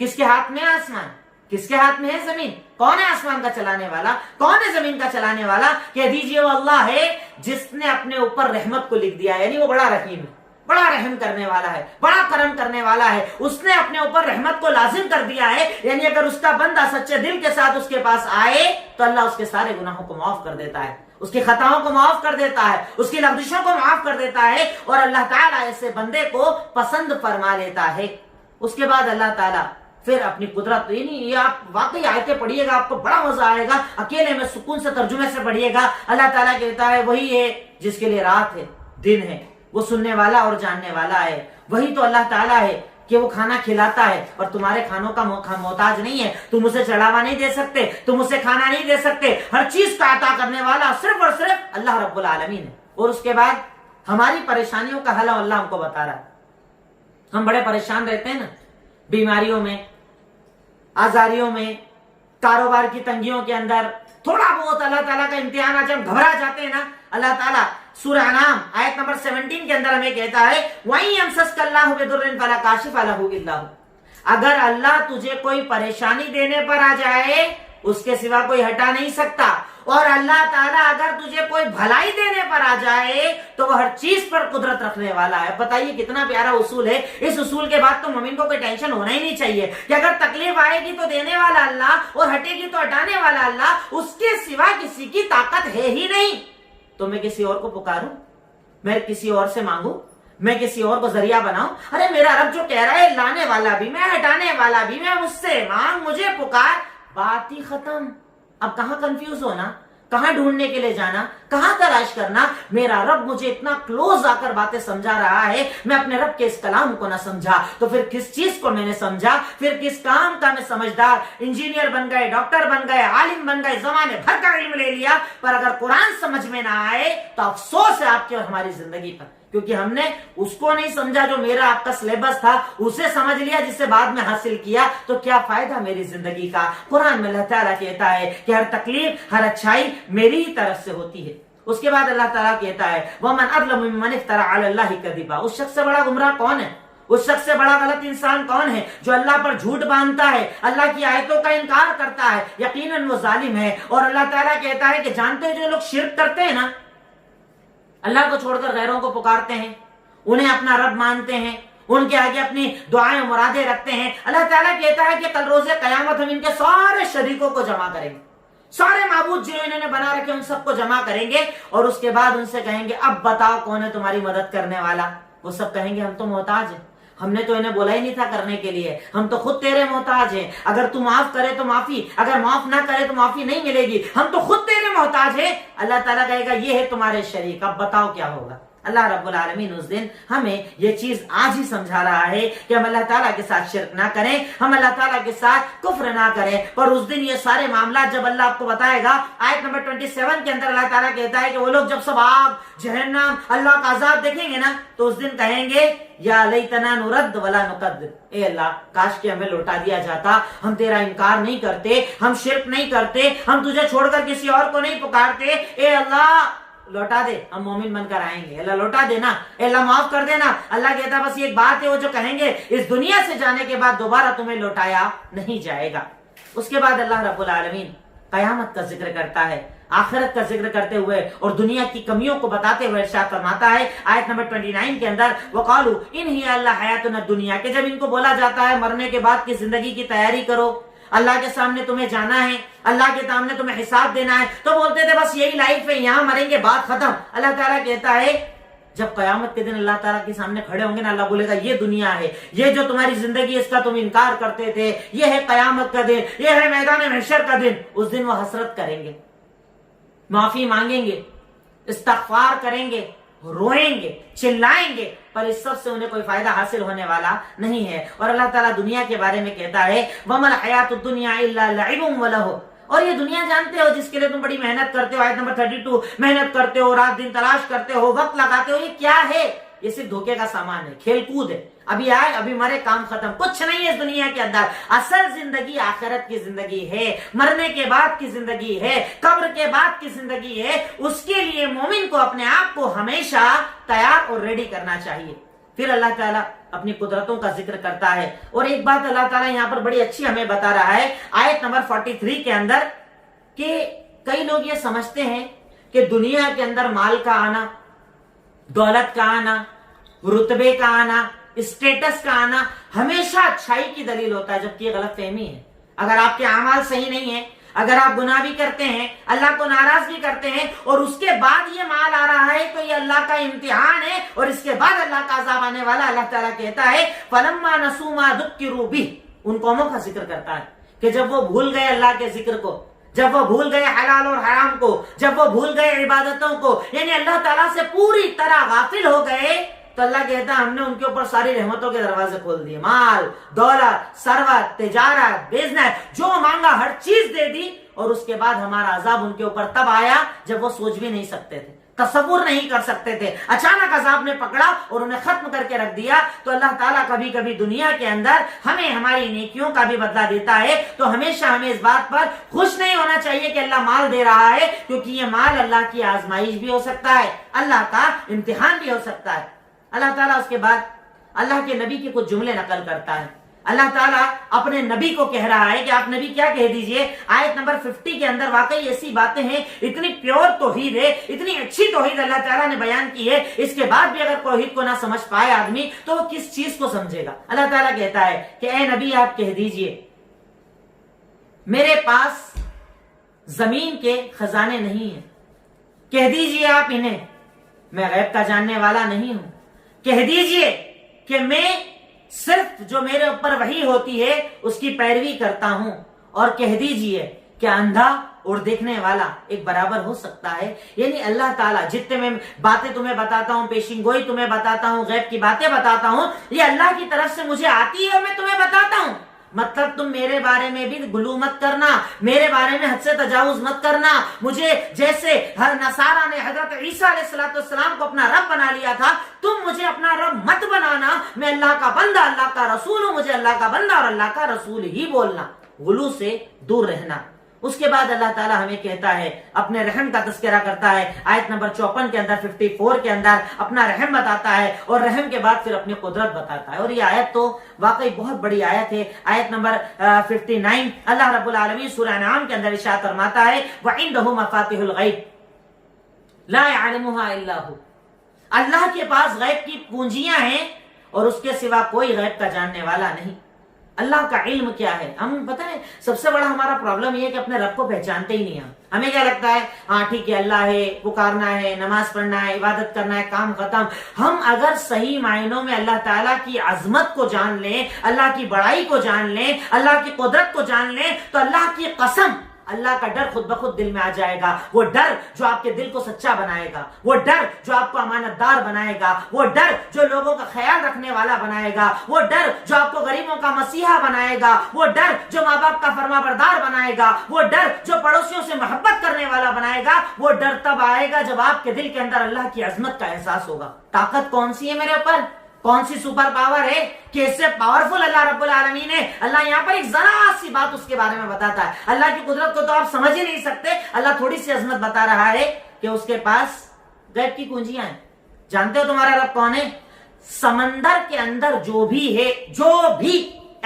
کس کے ہاتھ میں آسمان, کس کے ہاتھ میں ہے زمین؟ کون ہے آسمان کا چلانے والا, کون ہے زمین کا چلانے والا؟ کہہ دیجئے وہ اللہ ہے جس نے اپنے اوپر رحمت کو لکھ دیا ہے. یعنی وہ بڑا رحیم ہے, بڑا رحم کرنے والا ہے, بڑا کرم کرنے والا ہے. اس نے اپنے اوپر رحمت کو لازم کر دیا ہے. یعنی اگر اس کا بندہ سچے دل کے ساتھ اس کے پاس آئے تو اللہ اس کے سارے گناہوں کو معاف کر دیتا ہے, اس کی خطاؤں کو معاف کر دیتا ہے, اس کی لغزشوں کو معاف کر دیتا ہے, اور اللہ تعالیٰ ایسے بندے کو پسند فرما لیتا ہے. اس کے بعد اللہ تعالیٰ پھر اپنی قدرت, یہ آپ واقعی آیتیں پڑھیے گا, آپ کو بڑا مزہ آئے گا, اکیلے میں سکون سے ترجمے سے پڑھیے گا. اللہ تعالیٰ کہتا ہے وہی ہے جس کے لیے رات ہے, دن ہے, وہ سننے والا اور جاننے والا ہے. وہی تو اللہ تعالیٰ ہے کہ وہ کھانا کھلاتا ہے اور تمہارے کھانوں کا محتاج نہیں ہے. تم اسے چڑھاوا نہیں دے سکتے, تم اسے کھانا نہیں دے سکتے. ہر چیز کا عطا کرنے والا صرف اور صرف اللہ رب العالمین ہے. اور اس کے بعد ہماری پریشانیوں کا حل اللہ ہم کو بتا رہا ہے. ہم بڑے پریشان رہتے ہیں نا, بیماریوں میں, آزاریوں میں, کاروبار کی تنگیوں کے اندر. تھوڑا بہت اللہ تعالیٰ کا امتحان آ جب گھبرا جاتے ہیں نا, اللہ تعالیٰ سورہ انعام آیت نمبر 17 کے اندر ہمیں کہتا ہے وَإِن يَمْسَسْكَ اللَّهُ بِضُرٍّ فَلَا كَاشِفَ لَهُ إِلَّا هُوَ. اگر اللہ تجھے کوئی پریشانی دینے پر آ جائے اس کے سوا کوئی ہٹا نہیں سکتا, اور اللہ تعالیٰ اگر تجھے کوئی بھلائی دینے پر آ جائے تو وہ ہر چیز پر قدرت رکھنے والا ہے. بتائیے کتنا پیارا اصول ہے. اس اصول کے بعد تو مومن کو کوئی ٹینشن ہونا ہی نہیں چاہیے کہ اگر تکلیف آئے گی تو دینے والا اللہ اور ہٹے گی تو ہٹانے والا اللہ, اس کے سوا کسی کی طاقت ہے ہی نہیں. تو میں کسی اور کو پکاروں, میں کسی اور سے مانگوں, میں کسی اور کو ذریعہ بناؤں؟ ارے میرا رب جو کہہ رہا ہے لانے والا بھی میں, ہٹانے والا بھی میں, مجھ سے مانگ, مجھے پکار, بات ہی ختم. اب کہاں کنفیوز ہونا, کہاں ڈھونڈنے کے لیے جانا, کہاں تلاش کرنا؟ میرا رب مجھے اتنا کلوز آ کر باتیں سمجھا رہا ہے, میں اپنے رب کے اس کلام کو نہ سمجھا تو پھر کس چیز کو میں نے سمجھا, پھر کس کام کا میں سمجھدار. انجینئر بن گئے, ڈاکٹر بن گئے, عالم بن گئے, زمانے بھر کا علم لے لیا, پر اگر قرآن سمجھ میں نہ آئے تو افسوس ہے آپ کی اور ہماری زندگی پر, کیونکہ ہم نے اس کو نہیں سمجھا جو میرا آپ کا سلیبس تھا, اسے سمجھ لیا جسے بعد میں حاصل کیا, تو کیا فائدہ میری زندگی کا؟ قرآن میں اللہ تعالیٰ کہتا ہے کہ ہر تکلیف, ہر اچھائی میری ہی طرف سے ہوتی ہے. اس کے بعد اللہ تعالیٰ کہتا ہے وَمَنْ أَظْلَمُ مِمَّنِ افْتَرَىٰ عَلَى اللَّهِ كَذِبًا. اس شخص سے بڑا گمراہ کون ہے, اس شخص سے بڑا غلط انسان کون ہے جو اللہ پر جھوٹ باندھتا ہے, اللہ کی آیتوں کا انکار کرتا ہے؟ یقیناً وہ ظالم ہے. اور اللہ تعالیٰ کہتا ہے کہ جانتے ہیں جو لوگ شرک کرتے ہیں نا, اللہ کو چھوڑ کر غیروں کو پکارتے ہیں, انہیں اپنا رب مانتے ہیں, ان کے آگے اپنی دعائیں مرادیں رکھتے ہیں, اللہ تعالیٰ کہتا ہے کہ کل روز قیامت ہم ان کے سارے شریکوں کو جمع کریں گے, سارے معبود جو انہوں نے بنا رکھے ان سب کو جمع کریں گے, اور اس کے بعد ان سے کہیں گے اب بتاؤ کون ہے تمہاری مدد کرنے والا؟ وہ سب کہیں گے ہم تو محتاج ہیں, ہم نے تو انہیں بولا ہی نہیں تھا کرنے کے لیے, ہم تو خود تیرے محتاج ہیں, اگر تو معاف کرے تو معافی, اگر معاف نہ کرے تو معافی نہیں ملے گی, ہم تو خود تیرے محتاج ہیں. اللہ تعالیٰ کہے گا یہ ہے تمہارے شریک, اب بتاؤ کیا ہوگا؟ اللہ رب العالمین اس دن ہمیں یہ چیز آج ہی سمجھا رہا ہے کہ ہم اللہ تعالیٰ کے ساتھ شرک نہ کریں, ہم اللہ تعالیٰ کے ساتھ کفر نہ کریں. پر اس دن یہ سارے معاملات جب اللہ آپ کو بتائے گا, آیت نمبر 27 کے اندر اللہ تعالیٰ کہتا ہے کہ وہ لوگ جب سب آگ, جہنم, اللہ کا عذاب دیکھیں گے نا تو اس دن کہیں گے یا لیتنا نرد ولا نقد, اے اللہ کاش کہ ہمیں لوٹا دیا جاتا, ہم تیرا انکار نہیں کرتے, ہم شرک نہیں کرتے, ہم تجھے چھوڑ کر کسی اور کو نہیں پکارتے, اے اللہ لوٹا دے, ہم مومن بن کر آئیں گے, اللہ لوٹا دینا, اے اللہ معاف کر دینا. اللہ کہتا بس یہ ایک بات ہے, وہ جو کہیں گے اس دنیا سے جانے کے بعد دوبارہ تمہیں لوٹایا نہیں جائے گا. اس کے بعد اللہ رب العالمین قیامت کا ذکر کرتا ہے, آخرت کا ذکر کرتے ہوئے اور دنیا کی کمیوں کو بتاتے ہوئے ارشاد فرماتا ہے آیت نمبر 29 کے اندر وقالو ان ہی اللہ حیاتنا الدنیا, کہ جب ان کو بولا جاتا ہے مرنے کے بعد کی زندگی کی تیاری کرو, اللہ کے سامنے تمہیں جانا ہے, اللہ کے سامنے تمہیں حساب دینا ہے, تو بولتے تھے بس یہی لائف ہے, یہاں مریں گے بات ختم. اللہ تعالیٰ کہتا ہے جب قیامت کے دن اللہ تعالیٰ کے سامنے کھڑے ہوں گے نا, اللہ بولے گا یہ دنیا ہے, یہ جو تمہاری زندگی اس کا تم انکار کرتے تھے, یہ ہے قیامت کا دن, یہ ہے میدان محشر کا دن. اس دن وہ حسرت کریں گے, معافی مانگیں گے, استغفار کریں گے, روئیں گے, چلائیں گے, پر اس سب سے انہیں کوئی فائدہ حاصل ہونے والا نہیں ہے. اور اللہ تعالیٰ دنیا کے بارے میں کہتا ہے وَمَا الْحَيَاةُ الدُّنْيَا إِلَّا لَعِبٌ وَلَهْوٌ, اور یہ دنیا جانتے ہو جس کے لیے تم بڑی محنت کرتے ہو, آیت نمبر 32, محنت کرتے ہو, رات دن تلاش کرتے ہو, وقت لگاتے ہو, یہ کیا ہے؟ ये सिर्फ धोखे का सामान है, खेल कूद है, अभी आए अभी मरे, काम खत्म, कुछ नहीं है इस दुनिया के अंदर। असल जिंदगी आखिरत की जिंदगी है, मरने के बाद की जिंदगी है, कब्र के बाद की जिंदगी है। उसके लिए मोमिन को अपने आप को हमेशा तैयार और रेडी करना चाहिए। फिर अल्लाह ताला अपनी कुदरतों का जिक्र करता है, और एक बात अल्लाह ताला यहाँ पर बड़ी अच्छी हमें बता रहा है आयत नंबर 43 के अंदर, कि कई लोग ये समझते हैं कि दुनिया के अंदर माल का आना, दौलत का आना, रुतबे का आना, स्टेटस का आना हमेशा अच्छाई की दलील होता है, जबकि ये गलत फहमी है। अगर आपके अमाल सही नहीं है, अगर आप गुनाह भी करते हैं, अल्लाह को नाराज भी करते हैं, और उसके बाद ये माल आ रहा है, तो ये अल्लाह का इम्तिहान है, और इसके बाद अल्लाह का अज़ाब आने वाला। अल्लाह ताला कहता है फलम्मा नसू मा ज़ुक्किरू बिह, उन कौमों का जिक्र करता है कि जब वो भूल गए अल्लाह के जिक्र को, जब वो भूल गए हलाल और हराम को, जब वो भूल गए इबादतों को, यानी अल्लाह ताला से पूरी तरह गाफिल हो गए, तो अल्लाह कहता है हमने उनके ऊपर सारी रहमतों के दरवाजे खोल दिए, माल, दौलत, सरवत, तिजारत, बिजनेस, जो मांगा हर चीज दे दी, और उसके बाद हमारा अजाब उनके ऊपर तब आया जब वो सोच भी नहीं सकते थे, तसव्वुर नहीं कर सकते थे। अचानक अजाब ने पकड़ा और उन्हें खत्म करके रख दिया। तो अल्लाह ताला कभी कभी दुनिया के अंदर हमें हमारी नेकियों का भी बदला देता है, तो हमेशा हमें इस बात पर खुश नहीं होना चाहिए कि अल्लाह माल दे रहा है, क्योंकि ये माल अल्लाह की आजमाइश भी हो सकता है, अल्लाह का इम्तिहान भी हो सकता है। अल्लाह ताला उसके बाद अल्लाह के नबी के कुछ जुमले नकल करता है। अल्लाह ताला अपने नबी को कह रहा है कि आप नबी क्या कह दीजिए। आयत नंबर 50 के अंदर वाकई ऐसी बातें हैं, इतनी प्योर तौहीद है, इतनी अच्छी तौहीद अल्लाह ताला ने बयान की है, इसके बाद भी अगर तौहीद को ना समझ पाए आदमी तो वो किस चीज को समझेगा। अल्लाह ताला कहता है कि ए नबी आप कह दीजिए मेरे पास जमीन के खजाने नहीं है, कह दीजिए आप इन्हें मैं गैब का जानने वाला नहीं हूं, कह दीजिए कि मैं सिर्फ जो मेरे ऊपर वही होती है उसकी पैरवी करता हूं, और कह दीजिए कि अंधा और देखने वाला एक बराबर हो सकता है। यानी अल्लाह ताला जितने मैं बातें तुम्हें बताता हूं, पेशिंगोई तुम्हें बताता हूं, गैब की बातें बताता हूं, ये अल्लाह की तरफ से मुझे आती है, मैं तुम्हें बताता हूं। मतलब तुम मेरे बारे में भी गुलू मत करना, मेरे बारे में हद से तजावुज मत करना। मुझे जैसे हर नसारा ने हजरत ईसा अलैहिस्सलाम को अपना रब बना लिया था, तुम मुझे अपना रब मत बनाना। मैं अल्लाह का बंदा, अल्लाह का रसूल हूं, मुझे अल्लाह का बंदा और अल्लाह का रसूल ही बोलना, गुलू से दूर रहना। उसके बाद अल्लाह ताला हमें कहता है, अपने रहम का तस्करा करता है। आयत नंबर 54 के अंदर, 54 के अंदर अपना रहम बताता है, और रहम के बाद फिर अपनी कुदरत बताता है। और ये आयत तो वाकई बहुत बड़ी आयत है। आयत नंबर 59 अल्लाह रब्बुल आलमीन सूरह अनआम के अंदर इरशाद फरमाता है वइंदहु मफातिहुल गैब ला यअलमुहा इल्ला हु, अल्लाह के पास गैब की पूंजियां हैं और उसके सिवा कोई गैब का जानने वाला नहीं। अल्लाह का इल्म क्या है, हम पता है सबसे बड़ा हमारा प्रॉब्लम ये है कि अपने रब को पहचानते ही नहीं। हम हमें क्या लगता है, हाँ ठीक है अल्लाह है, पुकारना है, नमाज पढ़ना है, इबादत करना है, काम खत्म। हम अगर सही मायनों में अल्लाह ताला की अजमत को जान लें, अल्लाह की बड़ाई को जान लें, अल्लाह की कुदरत को जान लें, तो अल्लाह की कसम अल्लाह का डर खुद ब खुद दिल में आ जाएगा। वो डर जो आपके दिल को सच्चा बनाएगा, वो डर जो आपको अमानतदार बनाएगा, वो डर जो लोगों का ख्याल रखने वाला बनाएगा, वो डर जो आपको गरीबों का मसीहा बनाएगा, वो डर जो माँ बाप का फरमाबरदार बनाएगा, वो डर जो पड़ोसियों से मोहब्बत करने वाला बनाएगा। वो डर तब आएगा जब आपके दिल के अंदर अल्लाह की अजमत का एहसास होगा। ताकत कौन सी है मेरे ऊपर, कौन सी सुपर पावर है कि इससे पावरफुल अल्लाह रब्बुल आलमीन है। अल्लाह यहाँ पर एक जरा सी बात उसके बारे में बताता है। अल्लाह की कुदरत को तो आप समझ ही नहीं सकते, अल्लाह थोड़ी सी अजमत बता रहा है कि उसके पास गैब की कुंजियां हैं। जानते हो तुम्हारा रब कौन है? समंदर के अंदर जो भी है, जो भी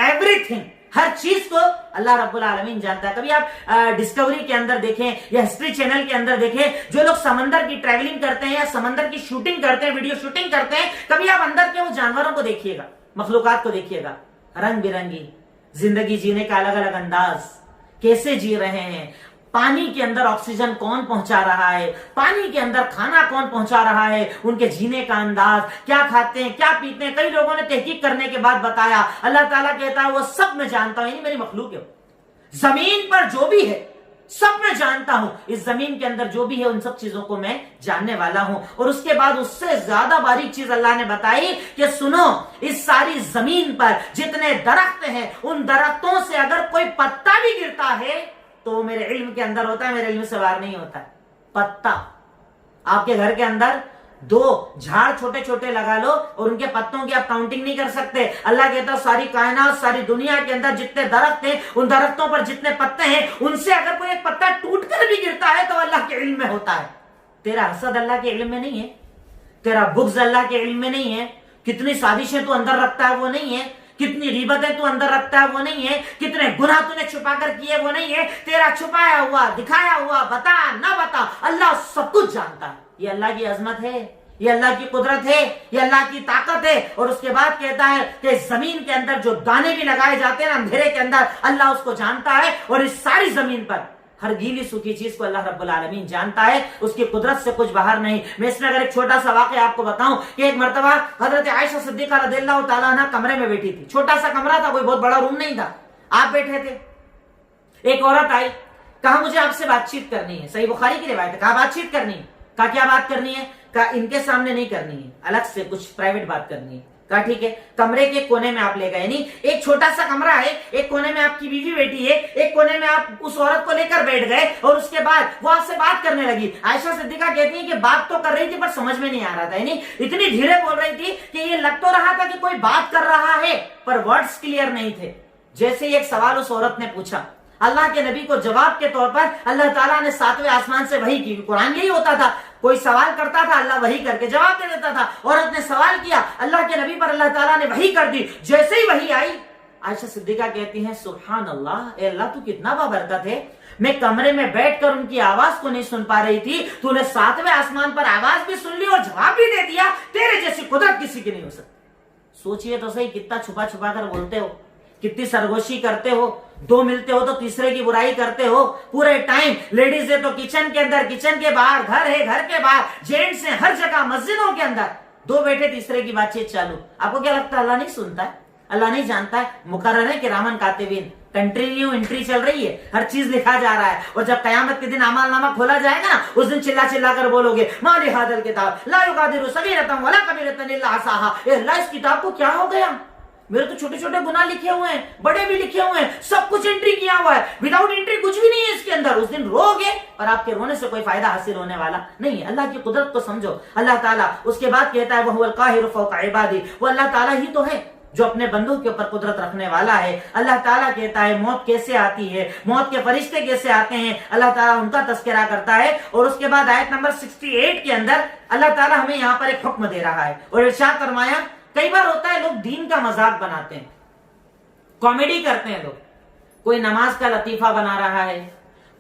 एवरीथिंग, हर चीज को अल्लाह रब्बुल आलमीन जानता है। कभी आप डिस्कवरी के अंदर देखें या हिस्ट्री चैनल के अंदर देखें, जो लोग समंदर की ट्रैवलिंग करते हैं या समंदर की शूटिंग करते हैं, वीडियो शूटिंग करते हैं, कभी आप अंदर के वो जानवरों को देखिएगा, मखलूकात को देखिएगा, रंग बिरंगी जिंदगी जीने का अलग अलग अंदाज, कैसे जी रहे हैं। पानी के अंदर ऑक्सीजन कौन पहुंचा रहा है, पानी के अंदर खाना कौन पहुंचा रहा है, उनके जीने का अंदाज, क्या खाते हैं, क्या पीते हैं। कई लोगों ने तहकीक करने के बाद बताया, अल्लाह ताला कहता है वो सब मैं जानता हूं, मेरी मखलूक है। जमीन पर जो भी है सब मैं जानता हूं, इस जमीन के अंदर जो भी है उन सब चीजों को मैं जानने वाला हूं। और उसके बाद उससे ज्यादा बारीक चीज अल्लाह ने बताई कि सुनो, इस सारी जमीन पर जितने दरख्त हैं, उन दरख्तों से अगर कोई पत्ता भी गिरता है तो मेरे इल्म के अंदर होता है, मेरे इल्म से बाहर नहीं होता है। पत्ता आपके घर के अंदर दो झाड़ छोटे छोटे लगा लो और उनके पत्तों की आप काउंटिंग नहीं कर सकते। अल्लाह कहता है सारी कायनात, सारी दुनिया के अंदर जितने दरख्त हैं, उन दरख्तों पर जितने पत्ते हैं, उनसे अगर कोई एक पत्ता टूट कर भी गिरता है तो अल्लाह के इल्म में होता है। तेरा हसद अल्लाह के इल्म में नहीं है, तेरा बुग़्ज़ अल्लाह के इल्म में नहीं है, कितनी साजिशें तू अंदर रखता है वो नहीं है, कितनी रिबतें तू अंदर रखता है वो नहीं है, कितने गुनाह तूने छुपा कर किए वो नहीं है। तेरा छुपाया हुआ, दिखाया हुआ, बता ना बता, अल्लाह सब कुछ जानता है। ये अल्लाह की अजमत है, ये अल्लाह की कुदरत है, ये अल्लाह की ताकत है। और उसके बाद कहता है कि जमीन के अंदर जो दाने भी लगाए जाते हैं ना अंधेरे के अंदर, अल्लाह उसको जानता है। और इस सारी जमीन पर हर गीली सूखी चीज को अल्लाह रब्बुल आलमीन जानता है, उसकी कुदरत से कुछ बाहर नहीं। मैं इसमें अगर एक छोटा सा वाक़या आपको बताऊं कि एक मर्तबा हजरत आयशा सिद्दीक़ा रज़ियल्लाहु ताला अन्हा कमरे में बैठी थी। छोटा सा कमरा था, कोई बहुत बड़ा रूम नहीं था, आप बैठे थे। एक औरत आई, कहा मुझे आपसे बातचीत करनी है। सही बुखारी की रिवायत है। कहा बातचीत करनी है। कहा क्या बात करनी है? कहा इनके सामने नहीं करनी है, अलग से कुछ प्राइवेट बात करनी है। कहा ठीक है। कमरे के कोने में आप ले गए, यानी एक छोटा सा कमरा है, एक कोने में आपकी बीवी बैठी है, एक कोने में आप उस औरत को लेकर बैठ गए और उसके बाद वो आपसे बात करने लगी। आयशा सिद्दीक़ा कहती है कि बात तो कर रही थी पर समझ में नहीं आ रहा था, यानी इतनी धीरे बोल रही थी कि ये लग तो रहा था कि कोई बात कर रहा है पर वर्ड्स क्लियर नहीं थे। जैसे ही एक सवाल उस औरत ने पूछा, अल्लाह के नबी को जवाब के तौर पर अल्लाह ताला ने 7वें आसमान से वही की। कुरान यही होता था, कोई सवाल करता था, अल्लाह वही करके जवाब दे देता था। औरत ने सवाल किया, अल्लाह के नबी पर अल्लाह ताला ने वही कर दी। जैसे ही वही आई, आयशा सिद्दीक़ा कहती हैं सुभान अल्लाह, ए अल्लाह तू कितना बाबरकत है, मैं कमरे में बैठकर उनकी आवाज को नहीं सुन पा रही थी, तूने 7वें आसमान पर आवाज भी सुन ली और जवाब भी दे दिया। तेरे जैसी कुदरत किसी की नहीं हो सकती। सोचिए तो सही, कितना छुपा छुपा कर बोलते हो, कितनी सरगोशी करते हो, दो मिलते हो तो तीसरे की बुराई करते हो। पूरे टाइम लेडीज है तो किचन के अंदर, किचन के बाहर, घर है घर के बाहर, जेंट्स है हर जगह, मस्जिदों के अंदर, दो बैठे तीसरे की बातचीत चालू। आपको क्या लगता है अल्लाह नहीं सुनता है, अल्लाह नहीं जानता है? मुकर्रर है कि रामन कातिबीन, कंटिन्यू एंट्री चल रही है, हर चीज लिखा जा रहा है। और जब कयामत के दिन अमालनामा खोला जाएगा ना, उस दिन चिल्ला चिल्ला कर बोलोगे माली हादल किताब ला युगादिरु सगीरतन वला कबीरतन इल्ला अहसाहा। ए अल्लाह, इस किताब को क्या हो गया? मेरे तो छोटे छोटे गुनाह लिखे हुए हैं, बड़े भी लिखे हुए हैं, सब कुछ एंट्री किया हुआ है, विदाउट एंट्री कुछ भी नहीं है इसके अंदर। उस दिन रोगे और आपके रोने से कोई फायदा हासिल होने वाला नहीं है। अल्लाह की कुदरत को समझो। अल्लाह ताला उसके बाद कहता है वहुवल काहिरु फौका इबादी, वो अल्लाह ताला ही तो है जो अपने बंदों के ऊपर कुदरत रखने वाला है। अल्लाह ताला कहता है मौत कैसे आती है, मौत के फरिश्ते कैसे आते हैं, अल्लाह ताला उनका तस्करा करता है। और उसके बाद आयत नंबर 68 के अंदर अल्लाह ताला हमें यहाँ पर एक हुक्म दे रहा है और इरशाद फरमाया, कई बार होता है लोग दीन का मजाक बनाते हैं, कॉमेडी करते हैं लोग। कोई नमाज का लतीफा बना रहा है,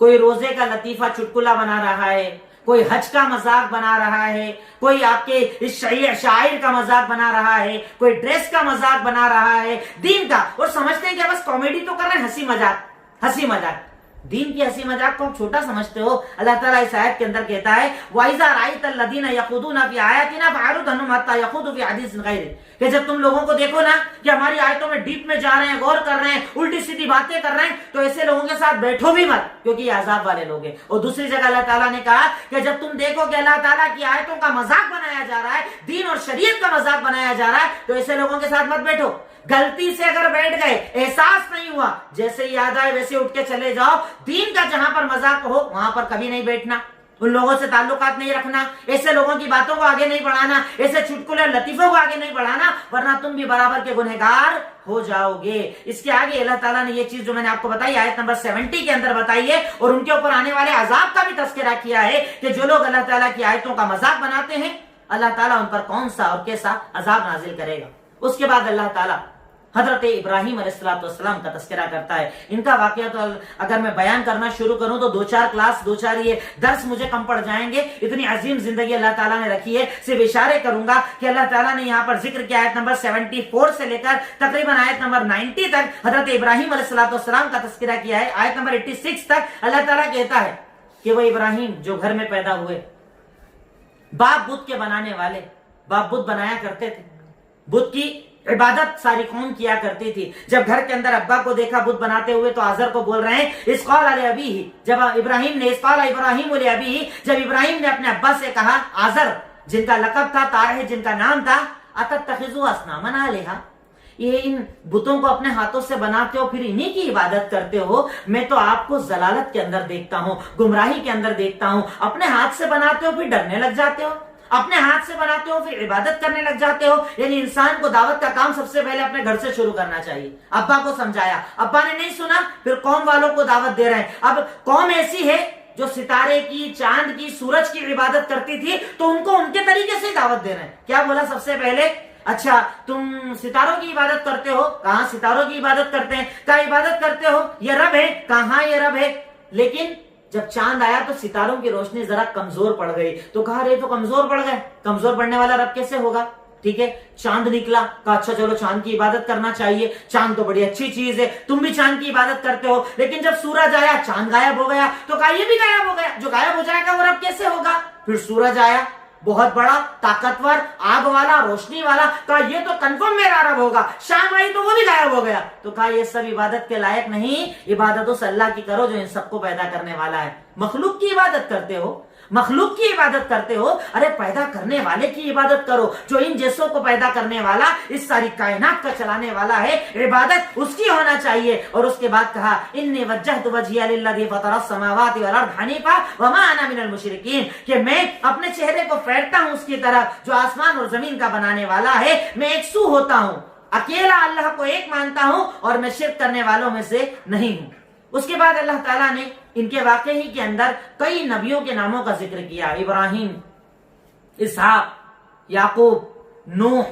कोई रोजे का लतीफा चुटकुला बना रहा है, कोई हज का मजाक बना रहा है, कोई आपके इस शायर का मजाक बना रहा है, कोई ड्रेस का मजाक बना रहा है, दीन का। और समझते हैं कि बस कॉमेडी तो कर रहे हैं, हंसी मजाक, हंसी मजाक। दीन की हंसी मजाक को आप छोटा समझते हो। अल्लाह ताला इस आयत के अंदर कहता है वाइजा राइतल लदीना यखुदूना फी आयातिना फअरिद अन्हुम हत्ता यखुदू फी हदीसिन गैरि, कि जब तुम लोगों को देखो ना कि हमारी आयतों में डीप में जा रहे हैं, गौर कर रहे हैं, उल्टी सीधी बातें कर रहे हैं, तो ऐसे लोगों के साथ बैठो भी मत, क्योंकि ये अजाब वाले लोग हैं। और दूसरी जगह अल्लाह ताला ने कहा कि जब तुम देखो कि अल्लाह ताला की आयतों का मजाक बनाया जा रहा है, दीन और शरीयत का मजाक बनाया जा रहा है, तो ऐसे लोगों के साथ मत बैठो। गलती से अगर बैठ गए, एहसास नहीं हुआ, जैसे याद आए वैसे उठ के चले जाओ। दीन का जहां पर मजाक हो वहां पर कभी नहीं बैठना, उन लोगों से ताल्लुकात नहीं रखना, ऐसे लोगों की बातों को आगे नहीं बढ़ाना, ऐसे चुटकुले लतीफों को आगे नहीं बढ़ाना, वरना तुम भी बराबर के गुनहगार हो जाओगे। इसके आगे अल्लाह ताला ने ये चीज जो मैंने आपको बताई आयत नंबर 70 के अंदर बताई है और उनके ऊपर आने वाले अजाब का भी तस्करा किया है कि जो लोग अल्लाह ताला की आयतों का मजाक बनाते हैं, अल्लाह ताला उन पर कौन सा और कैसा अजाब नाजिल करेगा। उसके बाद अल्लाह ताला हजरत इब्राहिम अलैहिस्सलाम का तस्करा करता है। इनका वाकया तो अगर मैं बयान करना शुरू करूं तो 2-4 क्लास, 2-4 ये दर्स मुझे कम पड़ जाएंगे। इतनी अजीम जिंदगी अल्लाह ताला ने रखी है। सिर्फ इशारे करूंगा कि अल्लाह ताला ने यहाँ पर जिक्र किया आयत नंबर 74 से लेकर तकरीबन आयत नंबर 90 तक हजरत इब्राहिम अलैहिस्सलाम का तस्करा किया है। आयत नंबर 86 तक अल्लाह ताला कहता है कि वो इब्राहिम जो घर में पैदा हुए, बाप बुत के बनाने वाले, बाप बुत बनाया करते थे, बुत की इबादत सारी कौम किया करती थी। जब घर के अंदर अब्बा को देखा बुत बनाते हुए तो आजर को बोल रहे हैं इसकाल अले अबी ही, जब इब्राहिम ने इसकाल इब्राहिम अले अबी ही, जब इब्राहिम ने अपने अब्बा से कहा, आजर जिनका लकब था, तारह जिनका नाम था, अतत्तखिजू अस्नामन आलिहा, ये इन बुतों को अपने हाथों से बनाते हो फिर इन्हीं की इबादत करते हो। मैं तो आपको जलालत के अंदर देखता हूँ, गुमराही के अंदर देखता हूँ। अपने हाथ से बनाते हो फिर डरने लग जाते हो, اپنے ہاتھ سے بناتے ہو پھر عبادت کرنے لگ جاتے ہو. یعنی انسان کو دعوت کا کام سب سے پہلے اپنے گھر سے شروع کرنا چاہیے. ابا کو سمجھایا, ابا نے نہیں سنا, پھر قوم والوں کو دعوت دے رہے ہیں. اب قوم ایسی ہے جو ستارے کی, چاند کی, سورج کی عبادت کرتی تھی, تو ان کو ان کے طریقے سے دعوت دے رہے ہیں. کیا بولا سب سے پہلے؟ اچھا تم ستاروں کی عبادت کرتے ہو, کہاں ستاروں کی عبادت کرتے ہیں, کہاں عبادت کرتے ہو, یہ رب ہے, کہاں یہ رب ہے. لیکن جب چاند آیا تو ستاروں کی روشنی ذرا کمزور پڑ گئی, تو کہا رہے تو کمزور پڑ گئے, کمزور پڑنے والا رب کیسے ہوگا. ٹھیک ہے, چاند نکلا, کہا اچھا چلو چاند کی عبادت کرنا چاہیے, چاند تو بڑی اچھی چیز ہے, تم بھی چاند کی عبادت کرتے ہو. لیکن جب سورج آیا چاند غائب ہو گیا, تو کہا یہ بھی غائب ہو گیا, جو غائب ہو جائے گا وہ رب کیسے ہوگا. پھر سورج آیا, بہت بڑا, طاقتور, آگ والا, روشنی والا, کہا یہ تو کنفرم میرا رب ہوگا. شام آئی تو وہ بھی غائب ہو گیا, تو کہا یہ سب عبادت کے لائق نہیں, عبادت اس اللہ کی کرو جو ان سب کو پیدا کرنے والا ہے. مخلوق کی عبادت کرتے ہو, مخلوق کی عبادت کرتے ہو, ارے پیدا کرنے والے کی عبادت کرو, جو ان جیسوں کو پیدا کرنے والا, اس ساری کائنات کا چلانے والا ہے. عبادت اس کی ہونا چاہیے. اور اس کے بعد کہا انی وجہت وجہی للذی فطر السماوات والارض حنیفا وما انا من المشرکین, کہ میں اپنے چہرے کو پھیرتا ہوں اس کی طرف جو آسمان اور زمین کا بنانے والا ہے. میں ایک سو ہوتا ہوں, اکیلا اللہ کو ایک مانتا ہوں, اور میں شرک کرنے والوں میں سے نہیں ہوں. اس کے بعد اللہ تعالیٰ نے ان کے واقعے ہی کے اندر کئی نبیوں کے ناموں کا ذکر کیا. ابراہیم, اسحاق, یعقوب, نوح,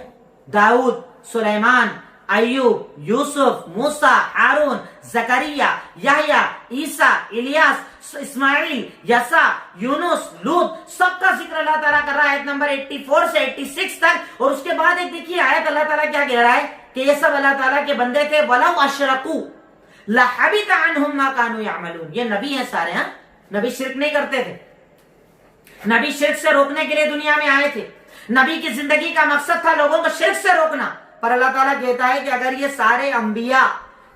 داؤد, سلیمان, ایوب, یوسف, موسیٰ, ہارون, زکریا, یحییٰ, عیسیٰ, الیاس, اسماعیل, یسع, یونس, لوط, سب کا ذکر اللہ تعالیٰ کر رہا ہے آیت نمبر 84 سے 86 تک. اور اس کے بعد ایک دیکھیے آیت اللہ تعالیٰ کیا کہہ رہا ہے کہ یہ سب اللہ تعالیٰ کے بندے تھے. وَلَوْ أَشْرَكُوا لَحَبِطَ عَنْهُمْ مَا كَانُوا يَعْمَلُونَ. یہ نبی ہیں سارے, ہاں نبی شرک نہیں کرتے تھے, نبی شرک سے روکنے کے لیے دنیا میں آئے تھے. نبی کی زندگی کا مقصد تھا لوگوں کو شرک سے روکنا. پر اللہ تعالیٰ کہتا ہے کہ اگر یہ سارے انبیاء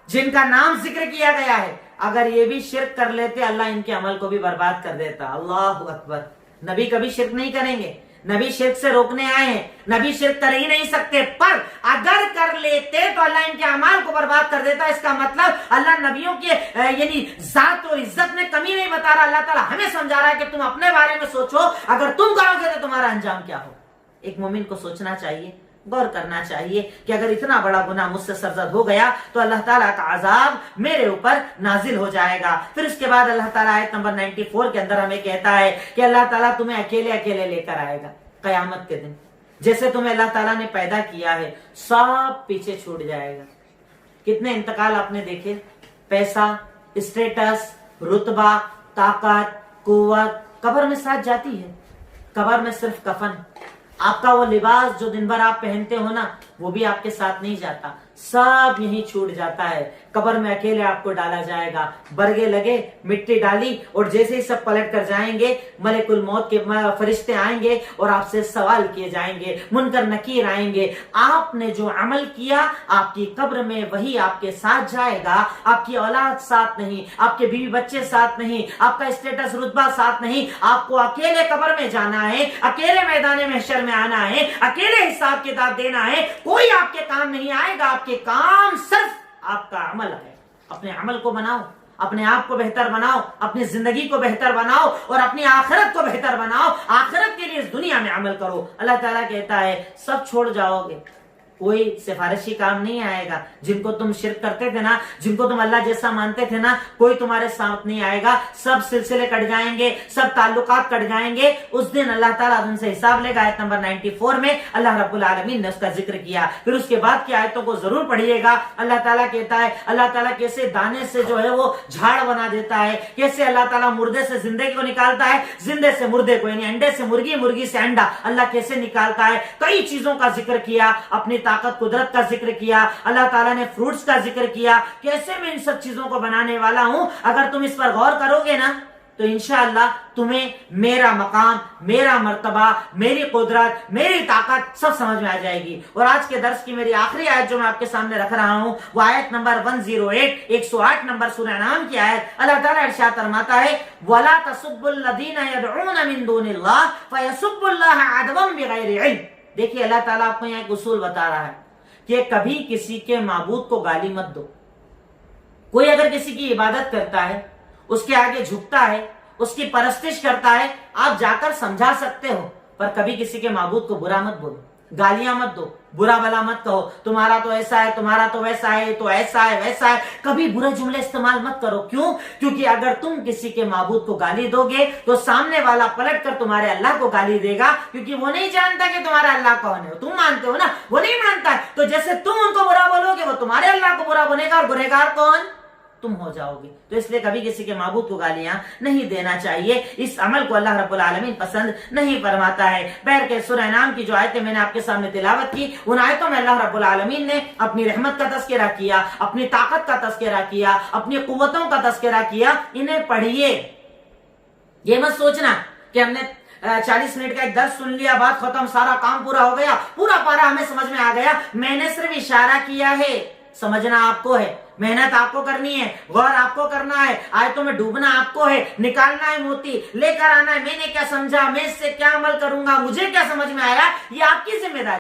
جن کا نام ذکر کیا گیا ہے, اگر یہ بھی شرک کر لیتے, اللہ ان کے عمل کو بھی برباد کر دیتا. اللہ اکبر. نبی کبھی شرک نہیں کریں گے, نبی شرک سے روکنے آئے ہیں, نبی شرک کر ہی نہیں سکتے, پر اگر کر لیتے تو اللہ ان کے اعمال کو برباد کر دیتا. اس کا مطلب اللہ نبیوں کے یعنی ذات اور عزت میں کمی نہیں بتا رہا, اللہ تعالیٰ ہمیں سمجھا رہا ہے کہ تم اپنے بارے میں سوچو, اگر تم کرو گے تو تمہارا انجام کیا ہو. ایک مومن کو سوچنا چاہیے, غور کرنا چاہیے کہ اگر اتنا بڑا گناہ مجھ سے سرزد ہو گیا تو اللہ تعالیٰ کا عذاب میرے اوپر نازل ہو جائے گا. پھر اس کے بعد اللہ تعالیٰ آیت نمبر 94 کے اندر ہمیں کہتا ہے کہ اللہ تعالیٰ تمہیں اکیلے اکیلے لے کر آئے گا قیامت کے دن. جیسے تمہیں اللہ تعالیٰ نے پیدا کیا ہے, سب پیچھے چھوٹ جائے گا. کتنے انتقال آپ نے دیکھے, پیسہ, اسٹیٹس, رتبہ, طاقت, قوت, قبر میں ساتھ جاتی ہے. قبر میں صرف کفن, آپ کا وہ لباس جو دن بھر آپ پہنتے ہو نا, وہ بھی آپ کے ساتھ نہیں جاتا, سب یہیں چھوٹ جاتا ہے. قبر میں اکیلے آپ کو ڈالا جائے گا, برگے لگے, مٹی ڈالی, اور جیسے ہی سب پلٹ کر جائیں گے, ملک الموت کے فرشتے آئیں گے اور آپ سے سوال کیے جائیں گے, منکر نکیر آئیں گے. آپ نے جو عمل کیا آپ کی قبر میں وہی آپ کے ساتھ جائے گا. آپ کی اولاد ساتھ نہیں, آپ کے بیوی بچے ساتھ نہیں, آپ کا اسٹیٹس رتبہ ساتھ نہیں. آپ کو اکیلے قبر میں جانا ہے, اکیلے میدان محشر میں آنا ہے, اکیلے حساب کتاب دینا ہے. کوئی آپ کے کام نہیں آئے گا, آپ کے کام صرف آپ کا عمل ہے. اپنے عمل کو بناؤ, اپنے آپ کو بہتر بناؤ, اپنی زندگی کو بہتر بناؤ, اور اپنی آخرت کو بہتر بناؤ. آخرت کے لیے اس دنیا میں عمل کرو. اللہ تعالیٰ کہتا ہے سب چھوڑ جاؤ گے, کوئی سفارشی کام نہیں آئے گا. جن کو تم شرک کرتے تھے نا, جن کو تم اللہ جیسا مانتے تھے نا, کوئی تمہارے ساتھ نہیں آئے گا. سب سلسلے کٹ جائیں گے, سب تعلقات کٹ جائیں گے. اس دن اللہ تعالیٰ ان سے حساب لے گا. آیت نمبر 94 میں اللہ رب العالمین نے اس کا ذکر کیا. پھر اس کے بعد کی آیتوں کو ضرور پڑھیے گا. اللہ تعالیٰ کہتا ہے, اللہ تعالیٰ کیسے دانے سے جو ہے وہ جھاڑ بنا دیتا ہے, کیسے اللہ تعالیٰ مردے سے زندے کو نکالتا ہے, زندے سے مردے کو, یعنی انڈے سے مرغی, مرغی سے انڈا اللہ کیسے نکالتا ہے. کئی چیزوں کا ذکر کیا, اپنی طاقت قدرت کا ذکر کیا. اللہ تعالیٰ نے فروٹس کا ذکر کیا, کیسے میں ان سب چیزوں کو بنانے والا ہوں. اگر تم اس پر غور کرو گے نا تو انشاءاللہ تمہیں میرا مقام, میرا مرتبہ, میری قدرت, میری طاقت سب سمجھ میں آ جائے گی. اور آج کے درس کی میری آخری آیت جو میں آپ کے سامنے رکھ رہا ہوں وہ آیت نمبر 108 108 نمبر سورہ انعام کی آیت. اللہ تعالیٰ ارشاد فرماتا ہے وَلَا تَسُبُّوا الَّذِينَ يَدْعُونَ مِن دُونِ اللَّهِ فَيَسُبُّوا اللَّهَ عَدْوًا بِغَيْرِ عِلْمٍ. دیکھیے اللہ تعالیٰ آپ کو یہاں ایک اصول بتا رہا ہے کہ کبھی کسی کے معبود کو گالی مت دو. کوئی اگر کسی کی عبادت کرتا ہے, اس کے آگے جھکتا ہے, اس کی پرستش کرتا ہے, آپ جا کر سمجھا سکتے ہو, पर कभी किसी के माबूद को बुरा मत बोलो, गालियां मत दो, बुरा भला मत कहो, तुम्हारा तो ऐसा है, तुम्हारा तो वैसा है, तो ऐसा है वैसा है, कभी बुरे जुमले इस्तेमाल मत करो। क्यों? क्योंकि अगर तुम किसी के माबूद को गाली दोगे तो सामने वाला पलट कर तुम्हारे अल्लाह को गाली देगा, क्योंकि वो नहीं जानता कि तुम्हारा अल्लाह कौन है। तुम मानते हो ना, वो नहीं मानता है। तो जैसे तुम उनको बुरा बोलोगे वो तुम्हारे अल्लाह को बुरा बोलेगा, और गुनहगार कौन? तुम हो जाओगे। तो इसलिए कभी किसी के माबूद को गालियां नहीं देना चाहिए। इस अमल को अल्लाह रब्बुल आलमीन पसंद नहीं फरमाता है। बैर के सूरह नाम की जो आयतें मैंने आपके सामने तिलावत की, उन आयतों में अल्लाह रब्बुल आलमीन ने अपनी रहमत का तज़किरा किया, अपनी ताकत का तज़किरा किया, अपनी कुव्वतों का तज़किरा किया। इन्हें पढ़िए। ये मत सोचना कि हमने 40 मिनट का एक दर्स सुन लिया, बात खत्म, सारा काम पूरा हो गया, पूरा पारा हमें समझ में आ गया। मैंने सिर्फ इशारा किया है, समझना आपको है, मेहनत आपको करनी है, गौर आपको करना है, आयतों में डूबना आपको है, निकालना है मोती, लेकर आना है। मैंने क्या समझा, मैं इससे क्या अमल करूंगा, मुझे क्या समझ में आया, ये आपकी जिम्मेदारी।